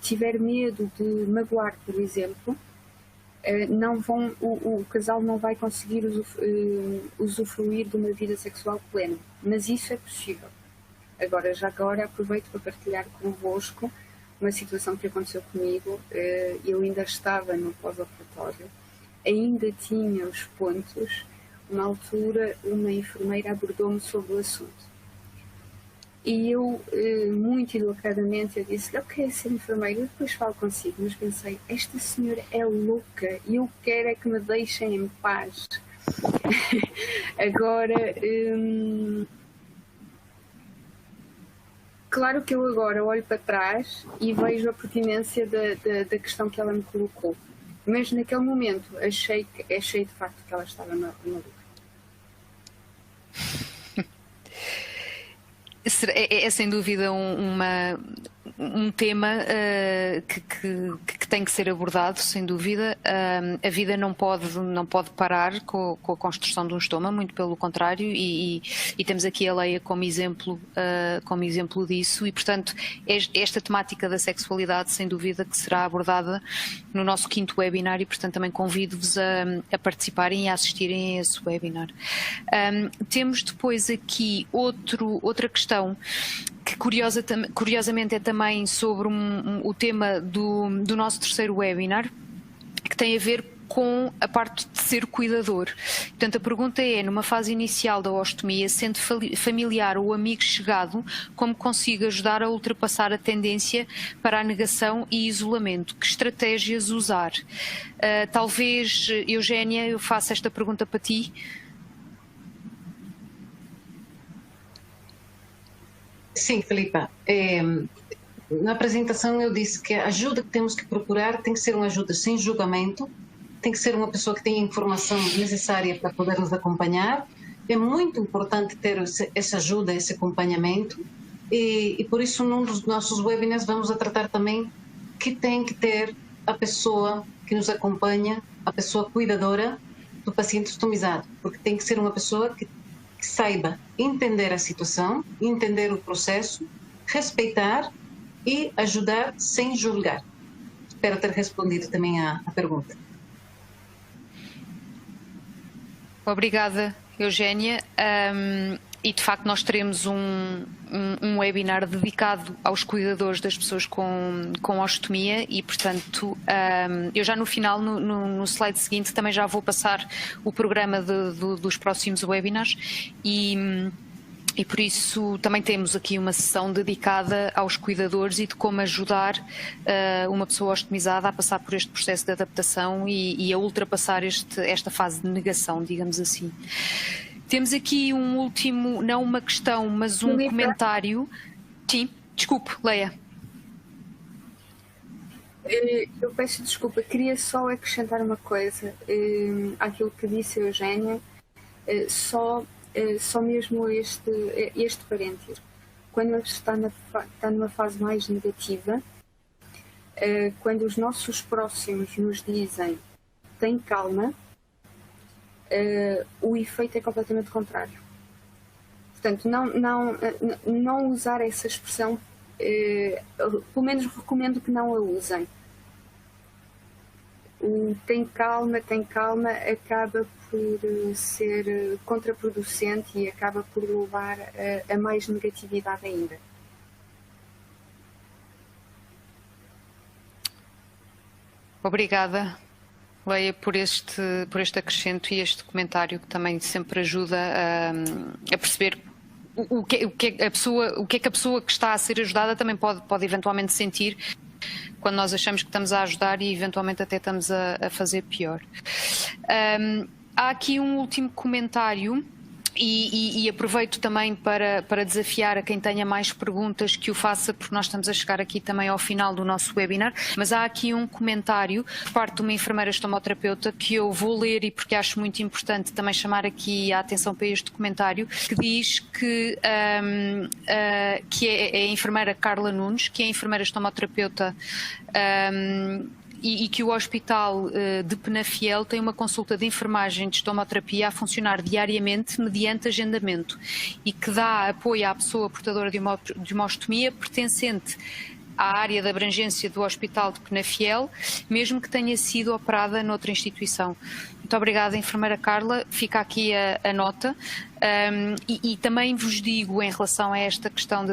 tiver medo de magoar, por exemplo, o casal não vai conseguir usufruir de uma vida sexual plena, mas isso é possível. Já agora aproveito para partilhar convosco uma situação que aconteceu comigo. Eu ainda estava no pós-operatório, ainda tinha os pontos. Na altura, uma enfermeira abordou-me sobre o assunto. E eu, muito educadamente, eu disse: eu quero ser enfermeira, depois falo consigo. Mas pensei, esta senhora é louca e eu quero é que me deixem em paz. Agora... Claro que eu agora olho para trás e vejo a pertinência da questão que ela me colocou, mas naquele momento achei de facto que ela estava maluca. É sem dúvida um tema que tem que ser abordado, sem dúvida. A vida não pode parar com a construção de um estoma, muito pelo contrário, e temos aqui a Leia como exemplo disso, e portanto esta temática da sexualidade sem dúvida que será abordada no nosso 5º webinar, e portanto também convido-vos a participarem e a assistirem a esse webinar. Temos depois aqui outra questão que curiosamente é também sobre o tema do nosso 3º webinar, que tem a ver com a parte de ser cuidador. Portanto, a pergunta é: numa fase inicial da ostomia, sendo familiar ou amigo chegado, como consigo ajudar a ultrapassar a tendência para a negação e isolamento? Que estratégias usar? Talvez, Eugénia, eu faça esta pergunta para ti. Sim, Filipa. Na apresentação eu disse que a ajuda que temos que procurar tem que ser uma ajuda sem julgamento, tem que ser uma pessoa que tenha a informação necessária para poder nos acompanhar. É muito importante ter essa ajuda, esse acompanhamento, e por isso num dos nossos webinars vamos a tratar também que tem que ter a pessoa que nos acompanha, a pessoa cuidadora, do paciente ostomizado, porque tem que ser uma pessoa que saiba entender a situação, entender o processo, respeitar e ajudar sem julgar. Espero ter respondido também à pergunta. Obrigada, Eugénia. E de facto nós teremos um webinar dedicado aos cuidadores das pessoas com ostomia e, portanto, eu já no final, no slide seguinte, também já vou passar o programa dos próximos webinars e por isso também temos aqui uma sessão dedicada aos cuidadores e de como ajudar uma pessoa ostomizada a passar por este processo de adaptação e a ultrapassar esta fase de negação, digamos assim. Temos aqui um último, não uma questão, mas um comentário. Sim, desculpe, Leia. Eu peço desculpa, queria só acrescentar uma coisa àquilo que disse a Eugénia, só mesmo este parênteses. Quando a pessoa está numa fase mais negativa, quando os nossos próximos nos dizem tem calma, o efeito é completamente contrário. Portanto, não usar essa expressão, pelo menos recomendo que não a usem. O tem calma acaba por ser contraproducente e acaba por levar a mais negatividade ainda. Obrigada, Leia, por este acrescento e este comentário que também sempre ajuda a perceber o que é que a pessoa que está a ser ajudada também pode eventualmente sentir quando nós achamos que estamos a ajudar e eventualmente até estamos a fazer pior. Há aqui um último comentário e aproveito também para desafiar a quem tenha mais perguntas que o faça, porque nós estamos a chegar aqui também ao final do nosso webinar, mas há aqui um comentário por parte de uma enfermeira estomoterapeuta que eu vou ler e porque acho muito importante também chamar aqui a atenção para este comentário, que diz que é a enfermeira Carla Nunes, que é a enfermeira estomoterapeuta e que o Hospital de Penafiel tem uma consulta de enfermagem de estomoterapia a funcionar diariamente mediante agendamento e que dá apoio à pessoa portadora de uma ostomia pertencente à área de abrangência do Hospital de Penafiel, mesmo que tenha sido operada noutra instituição. Muito obrigada, enfermeira Carla. Fica aqui a nota. E também vos digo, em relação a esta questão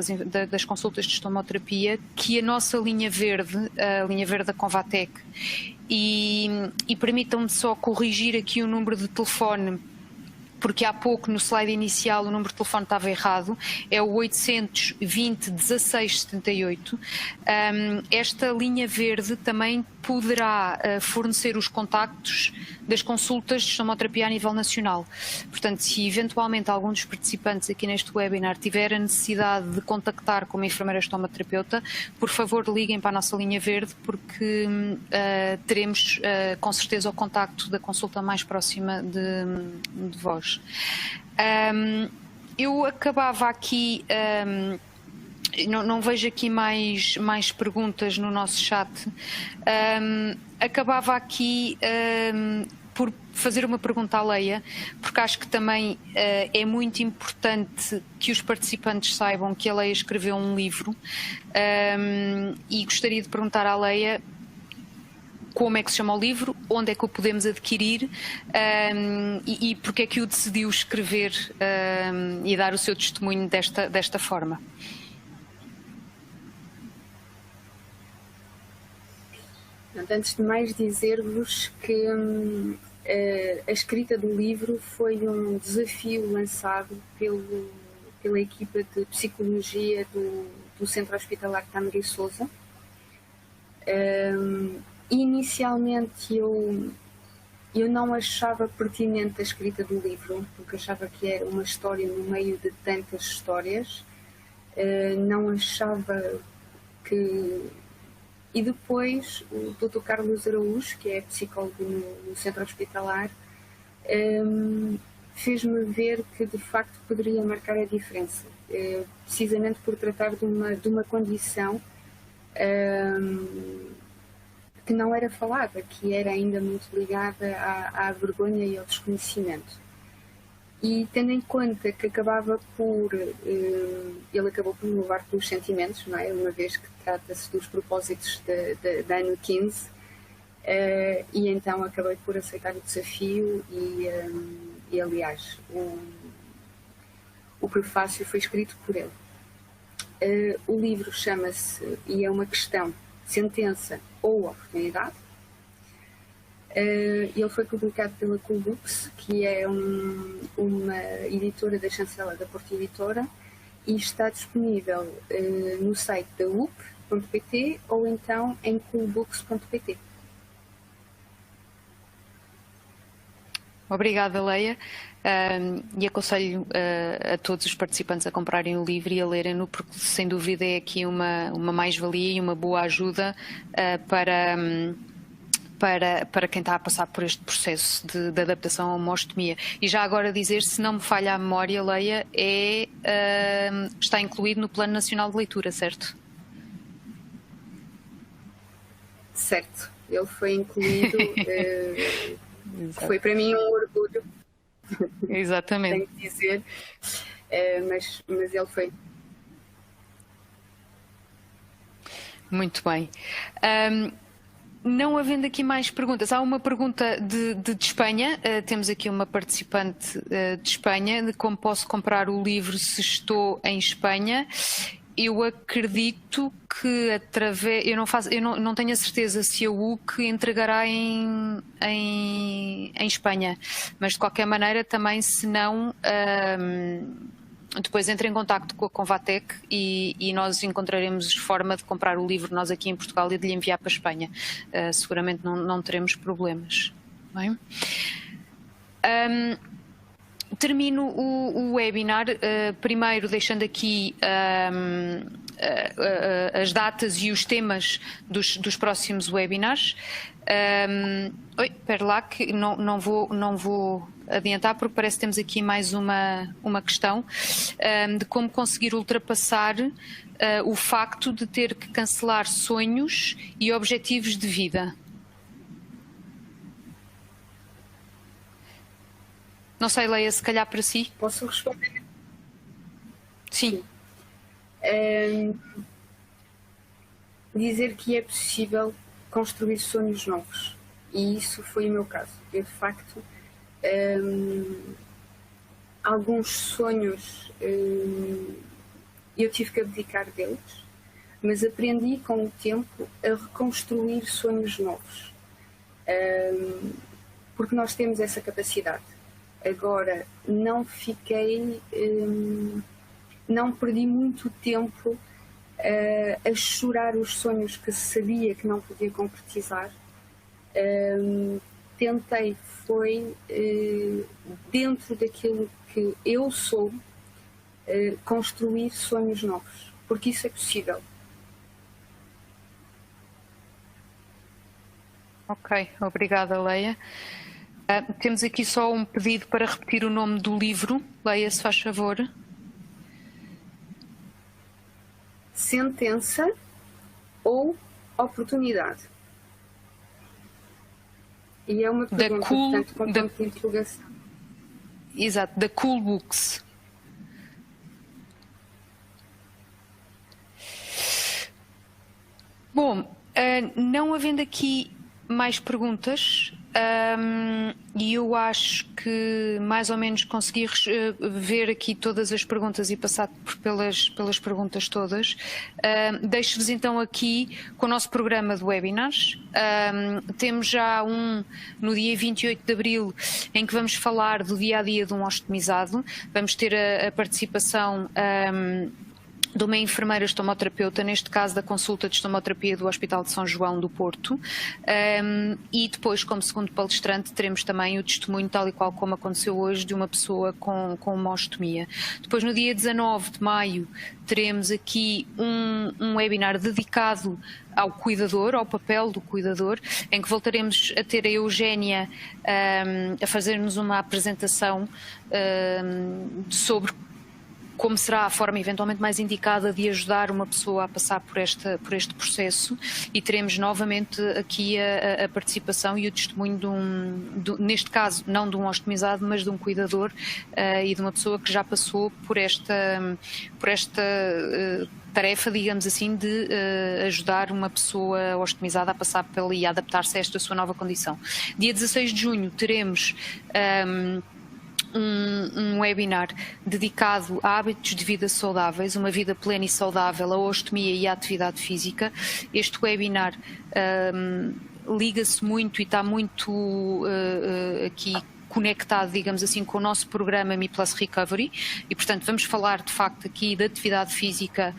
das consultas de estomoterapia, que a nossa linha verde, a linha verde da Convatec, e permitam-me só corrigir aqui o número de telefone, porque há pouco no slide inicial o número de telefone estava errado, é o 820 16 78. Esta linha verde também poderá fornecer os contactos das consultas de estomoterapia a nível nacional. Portanto, se eventualmente algum dos participantes aqui neste webinar tiver a necessidade de contactar com uma enfermeira estomoterapeuta, por favor liguem para a nossa linha verde, porque teremos com certeza o contacto da consulta mais próxima de vós. Eu acabava aqui, não vejo aqui mais perguntas no nosso chat, acabava aqui por fazer uma pergunta à Leia, porque acho que também é muito importante que os participantes saibam que a Leia escreveu um livro, e gostaria de perguntar à Leia como é que se chama o livro, onde é que o podemos adquirir, e porque é que o decidiu escrever e dar o seu testemunho desta forma. Antes de mais, dizer-vos que a escrita do livro foi um desafio lançado pela equipa de psicologia do Centro Hospitalar Tâmega e Sousa. Inicialmente eu não achava pertinente a escrita do livro, porque achava que era uma história no meio de tantas histórias. Não achava que... E depois o Dr. Carlos Araújo, que é psicólogo no Centro Hospitalar, fez-me ver que de facto poderia marcar a diferença, precisamente por tratar de uma condição que não era falada, que era ainda muito ligada à vergonha e ao desconhecimento. E tendo em conta que acabava por, ele acabou por me levar pelos sentimentos, não é? Uma vez que trata-se dos propósitos de ano 15, e então acabei por aceitar o desafio e aliás, o prefácio foi escrito por ele. O livro chama-se, e é uma questão, Sentença ou Oportunidade. Ele foi publicado pela Cool Books, que é uma editora da chancela da Porta Editora, e está disponível no site da UP.pt ou então em coolbooks.pt. Obrigada, Leia. E aconselho a todos os participantes a comprarem o livro e a lerem-no, porque sem dúvida é aqui uma mais-valia e uma boa ajuda para quem está a passar por este processo de adaptação à homostomia. E já agora dizer, se não me falha a memória, Leia, está incluído no Plano Nacional de Leitura, certo? Certo, ele foi incluído, foi para mim um orgulho. Exatamente. Tenho que dizer, mas ele foi. Muito bem. Não havendo aqui mais perguntas, há uma pergunta de Espanha. Temos aqui uma participante de Espanha, de como posso comprar o livro se estou em Espanha. Eu acredito que eu não tenho a certeza se a UC entregará em Espanha, mas de qualquer maneira também, se não, depois entre em contacto com a Convatec e nós encontraremos forma de comprar o livro nós aqui em Portugal e de lhe enviar para a Espanha. Seguramente não teremos problemas. Bem? Termino o webinar, primeiro deixando aqui as datas e os temas dos próximos webinars. Espera lá que não vou adiantar, porque parece que temos aqui mais uma questão de como conseguir ultrapassar o facto de ter que cancelar sonhos e objetivos de vida. Não sei, Leia, se calhar para si. Posso responder? Sim. Dizer que é possível construir sonhos novos. E isso foi o meu caso. Eu, de facto, alguns sonhos eu tive que abdicar deles, mas aprendi com o tempo a reconstruir sonhos novos. Porque nós temos essa capacidade. Agora, não perdi muito tempo a chorar os sonhos que sabia que não podia concretizar. Tentei, dentro daquilo que eu sou, construir sonhos novos, porque isso é possível. Ok, obrigada, Leia. Temos aqui só um pedido para repetir o nome do livro. Leia, se faz favor. Sentença ou Oportunidade. E é uma pergunta, portanto, com ponto de interrogação. Exato, da Cool Books. Bom, não havendo aqui mais perguntas, e eu acho que mais ou menos consegui ver aqui todas as perguntas e passar pelas perguntas todas. Deixo-vos então aqui com o nosso programa de webinars. Temos já no dia 28 de Abril, em que vamos falar do dia-a-dia de um ostomizado. Vamos ter a participação de uma enfermeira estomoterapeuta, neste caso da consulta de estomoterapia do Hospital de São João do Porto, e depois, como segundo palestrante, teremos também o testemunho, tal e qual como aconteceu hoje, de uma pessoa com uma ostomia. Depois, no dia 19 de maio, teremos aqui um webinar dedicado ao cuidador, ao papel do cuidador, em que voltaremos a ter a Eugénia a fazer-nos uma apresentação sobre como será a forma eventualmente mais indicada de ajudar uma pessoa a passar por este processo, e teremos novamente aqui a participação e o testemunho neste caso não de um ostomizado, mas de um cuidador e de uma pessoa que já passou por esta tarefa, digamos assim, de ajudar uma pessoa ostomizada a passar e a adaptar-se a esta sua nova condição. Dia 16 de junho teremos um webinar dedicado a hábitos de vida saudáveis, uma vida plena e saudável, a ostomia e a atividade física. Este webinar liga-se muito e está muito aqui conectado, digamos assim, com o nosso programa Me Plus Recovery, e portanto vamos falar de facto aqui da atividade física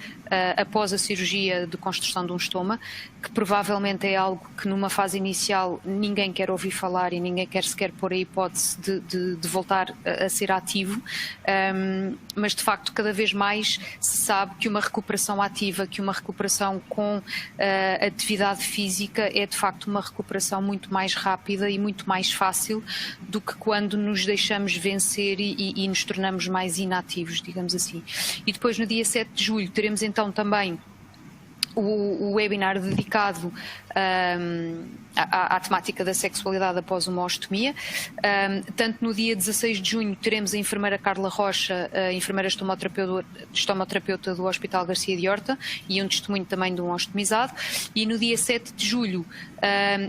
após a cirurgia de construção de um estoma, que provavelmente é algo que numa fase inicial ninguém quer ouvir falar e ninguém quer sequer pôr a hipótese de voltar a ser ativo, mas de facto cada vez mais se sabe que uma recuperação ativa, que uma recuperação com atividade física é de facto uma recuperação muito mais rápida e muito mais fácil do que quando nos deixamos vencer e nos tornamos mais inativos, digamos assim. E depois no dia 7 de julho teremos então também o webinar dedicado à temática da sexualidade após uma ostomia. Tanto no dia 16 de junho teremos a enfermeira Carla Rocha, a enfermeira estomoterapeuta do Hospital Garcia de Horta, e um testemunho também de um ostomizado. E no dia 7 de julho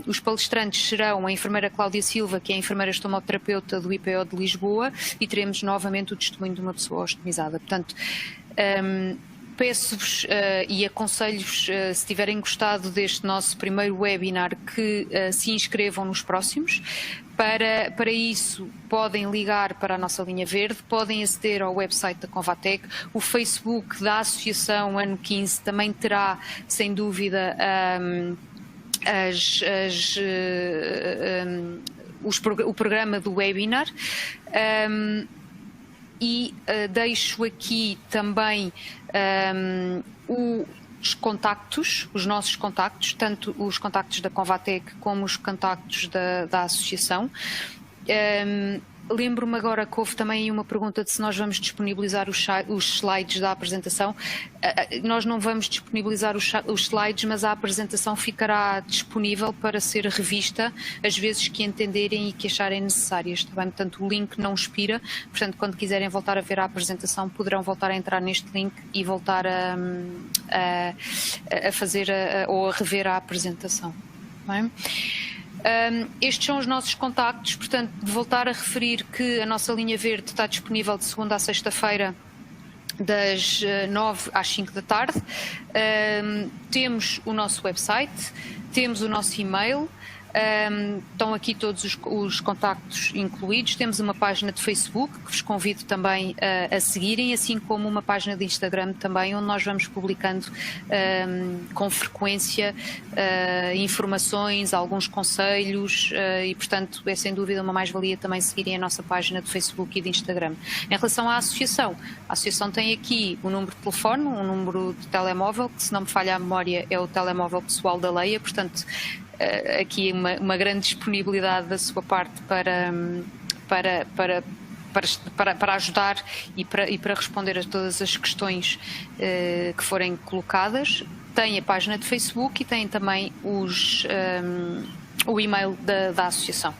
os palestrantes serão a enfermeira Cláudia Silva, que é a enfermeira estomoterapeuta do IPO de Lisboa, e teremos novamente o testemunho de uma pessoa ostomizada. Portanto, peço-vos e aconselho-vos, se tiverem gostado deste nosso primeiro webinar, que se inscrevam nos próximos. Para isso, podem ligar para a nossa linha verde, podem aceder ao website da Convatec. O Facebook da Associação Ano 15 também terá, sem dúvida, o programa do webinar. E deixo aqui também os nossos contactos, tanto os contactos da Convatec como os contactos da Associação. Lembro-me agora que houve também uma pergunta de se nós vamos disponibilizar os slides da apresentação. Nós não vamos disponibilizar os slides, mas a apresentação ficará disponível para ser revista às vezes que entenderem e que acharem necessárias. Também, portanto, o link não expira, portanto, quando quiserem voltar a ver a apresentação, poderão voltar a entrar neste link e voltar a fazer ou a rever a apresentação. Bem? Estes são os nossos contactos, portanto, de voltar a referir que a nossa linha verde está disponível de segunda a sexta-feira, das 9 às 5 da tarde. Temos o nosso website, temos o nosso e-mail, estão aqui todos os contactos incluídos. Temos uma página de Facebook que vos convido também a seguirem, assim como uma página de Instagram também, onde nós vamos publicando com frequência informações, alguns conselhos, e portanto é sem dúvida uma mais-valia também seguirem a nossa página de Facebook e de Instagram. Em relação à associação, a associação tem aqui o número de telefone, um número de telemóvel, que se não me falha a memória é o telemóvel pessoal da Leia, portanto aqui uma grande disponibilidade da sua parte para ajudar e para responder a todas as questões que forem colocadas. Tem a página de Facebook e tem também o e-mail da associação.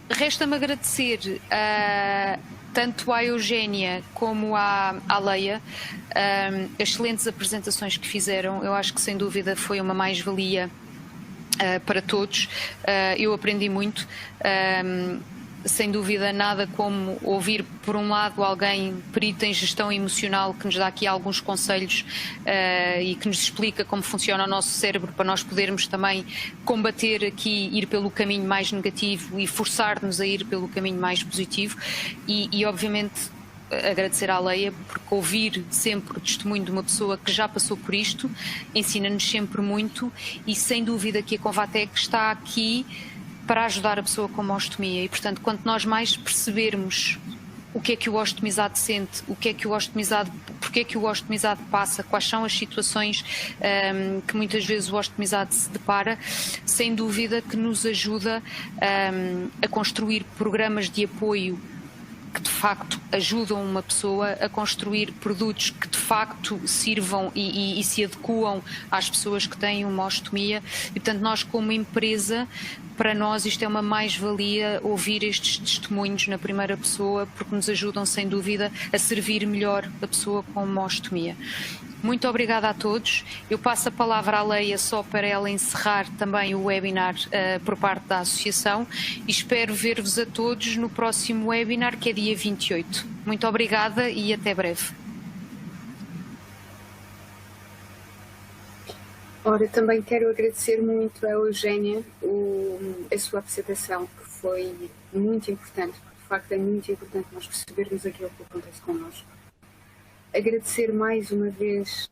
Resta-me agradecer tanto à Eugénia como à Leia excelentes apresentações que fizeram. Eu acho que sem dúvida foi uma mais-valia para todos. Eu aprendi muito. Sem dúvida nada como ouvir por um lado alguém perito em gestão emocional que nos dá aqui alguns conselhos e que nos explica como funciona o nosso cérebro, para nós podermos também combater aqui, ir pelo caminho mais negativo e forçar-nos a ir pelo caminho mais positivo, e obviamente agradecer à Leia, porque ouvir sempre o testemunho de uma pessoa que já passou por isto ensina-nos sempre muito, e sem dúvida que a Convatec está aqui para ajudar a pessoa com uma ostomia. E portanto, quanto nós mais percebermos o que é que o ostomizado sente, o que é que o ostomizado, porque é que o ostomizado passa, quais são as situações que muitas vezes o ostomizado se depara, sem dúvida que nos ajuda a construir programas de apoio que de facto ajudam uma pessoa a construir produtos que de facto sirvam e se adequam às pessoas que têm uma ostomia. E portanto nós, como empresa, para nós isto é uma mais-valia ouvir estes testemunhos na primeira pessoa, porque nos ajudam sem dúvida a servir melhor a pessoa com uma ostomia. Muito obrigada a todos. Eu passo a palavra à Leia só para ela encerrar também o webinar por parte da Associação e espero ver-vos a todos no próximo webinar, que é dia 28. Muito obrigada e até breve. Ora, também quero agradecer muito a Eugénia a sua apresentação, que foi muito importante, porque de facto é muito importante nós percebermos aquilo que acontece connosco. Agradecer mais uma vez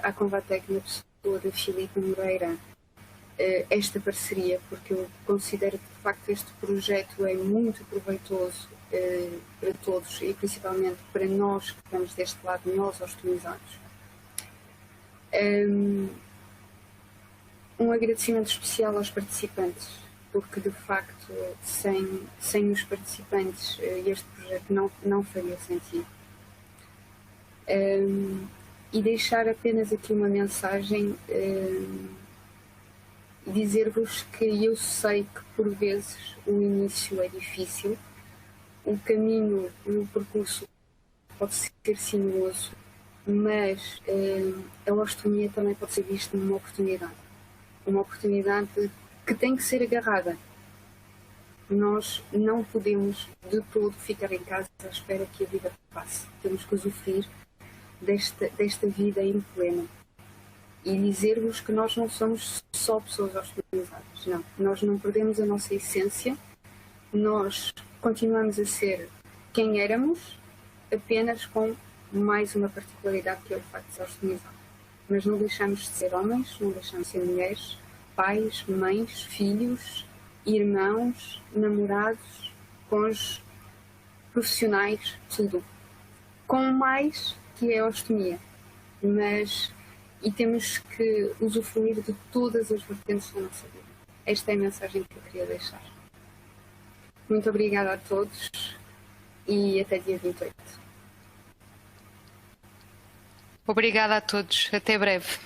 à Convatec, na pessoa da Filipe Moreira, esta parceria, porque eu considero que de facto este projeto é muito proveitoso para todos e principalmente para nós que estamos deste lado, nós ostomizados. Um agradecimento especial aos participantes, porque de facto sem os participantes este projeto não faria sentido. E deixar apenas aqui uma mensagem e dizer-vos que eu sei que por vezes o início é difícil, o caminho, o percurso pode ser sinuoso, mas a ostomia também pode ser vista como uma oportunidade que tem que ser agarrada. Nós não podemos de todo ficar em casa à espera que a vida passe. Temos que usufruir desta vida em pleno. E dizer-vos que nós não somos só pessoas ostomizadas, não. Nós não perdemos a nossa essência, nós continuamos a ser quem éramos, apenas com mais uma particularidade, que é o facto de ser ostomizado. Mas não deixamos de ser homens, não deixamos de ser mulheres, pais, mães, filhos, irmãos, namorados, cônjuges, profissionais, tudo. Com mais que é a ostomia, e temos que usufruir de todas as vertentes da nossa vida. Esta é a mensagem que eu queria deixar. Muito obrigada a todos e até dia 28. Obrigada a todos. Até breve.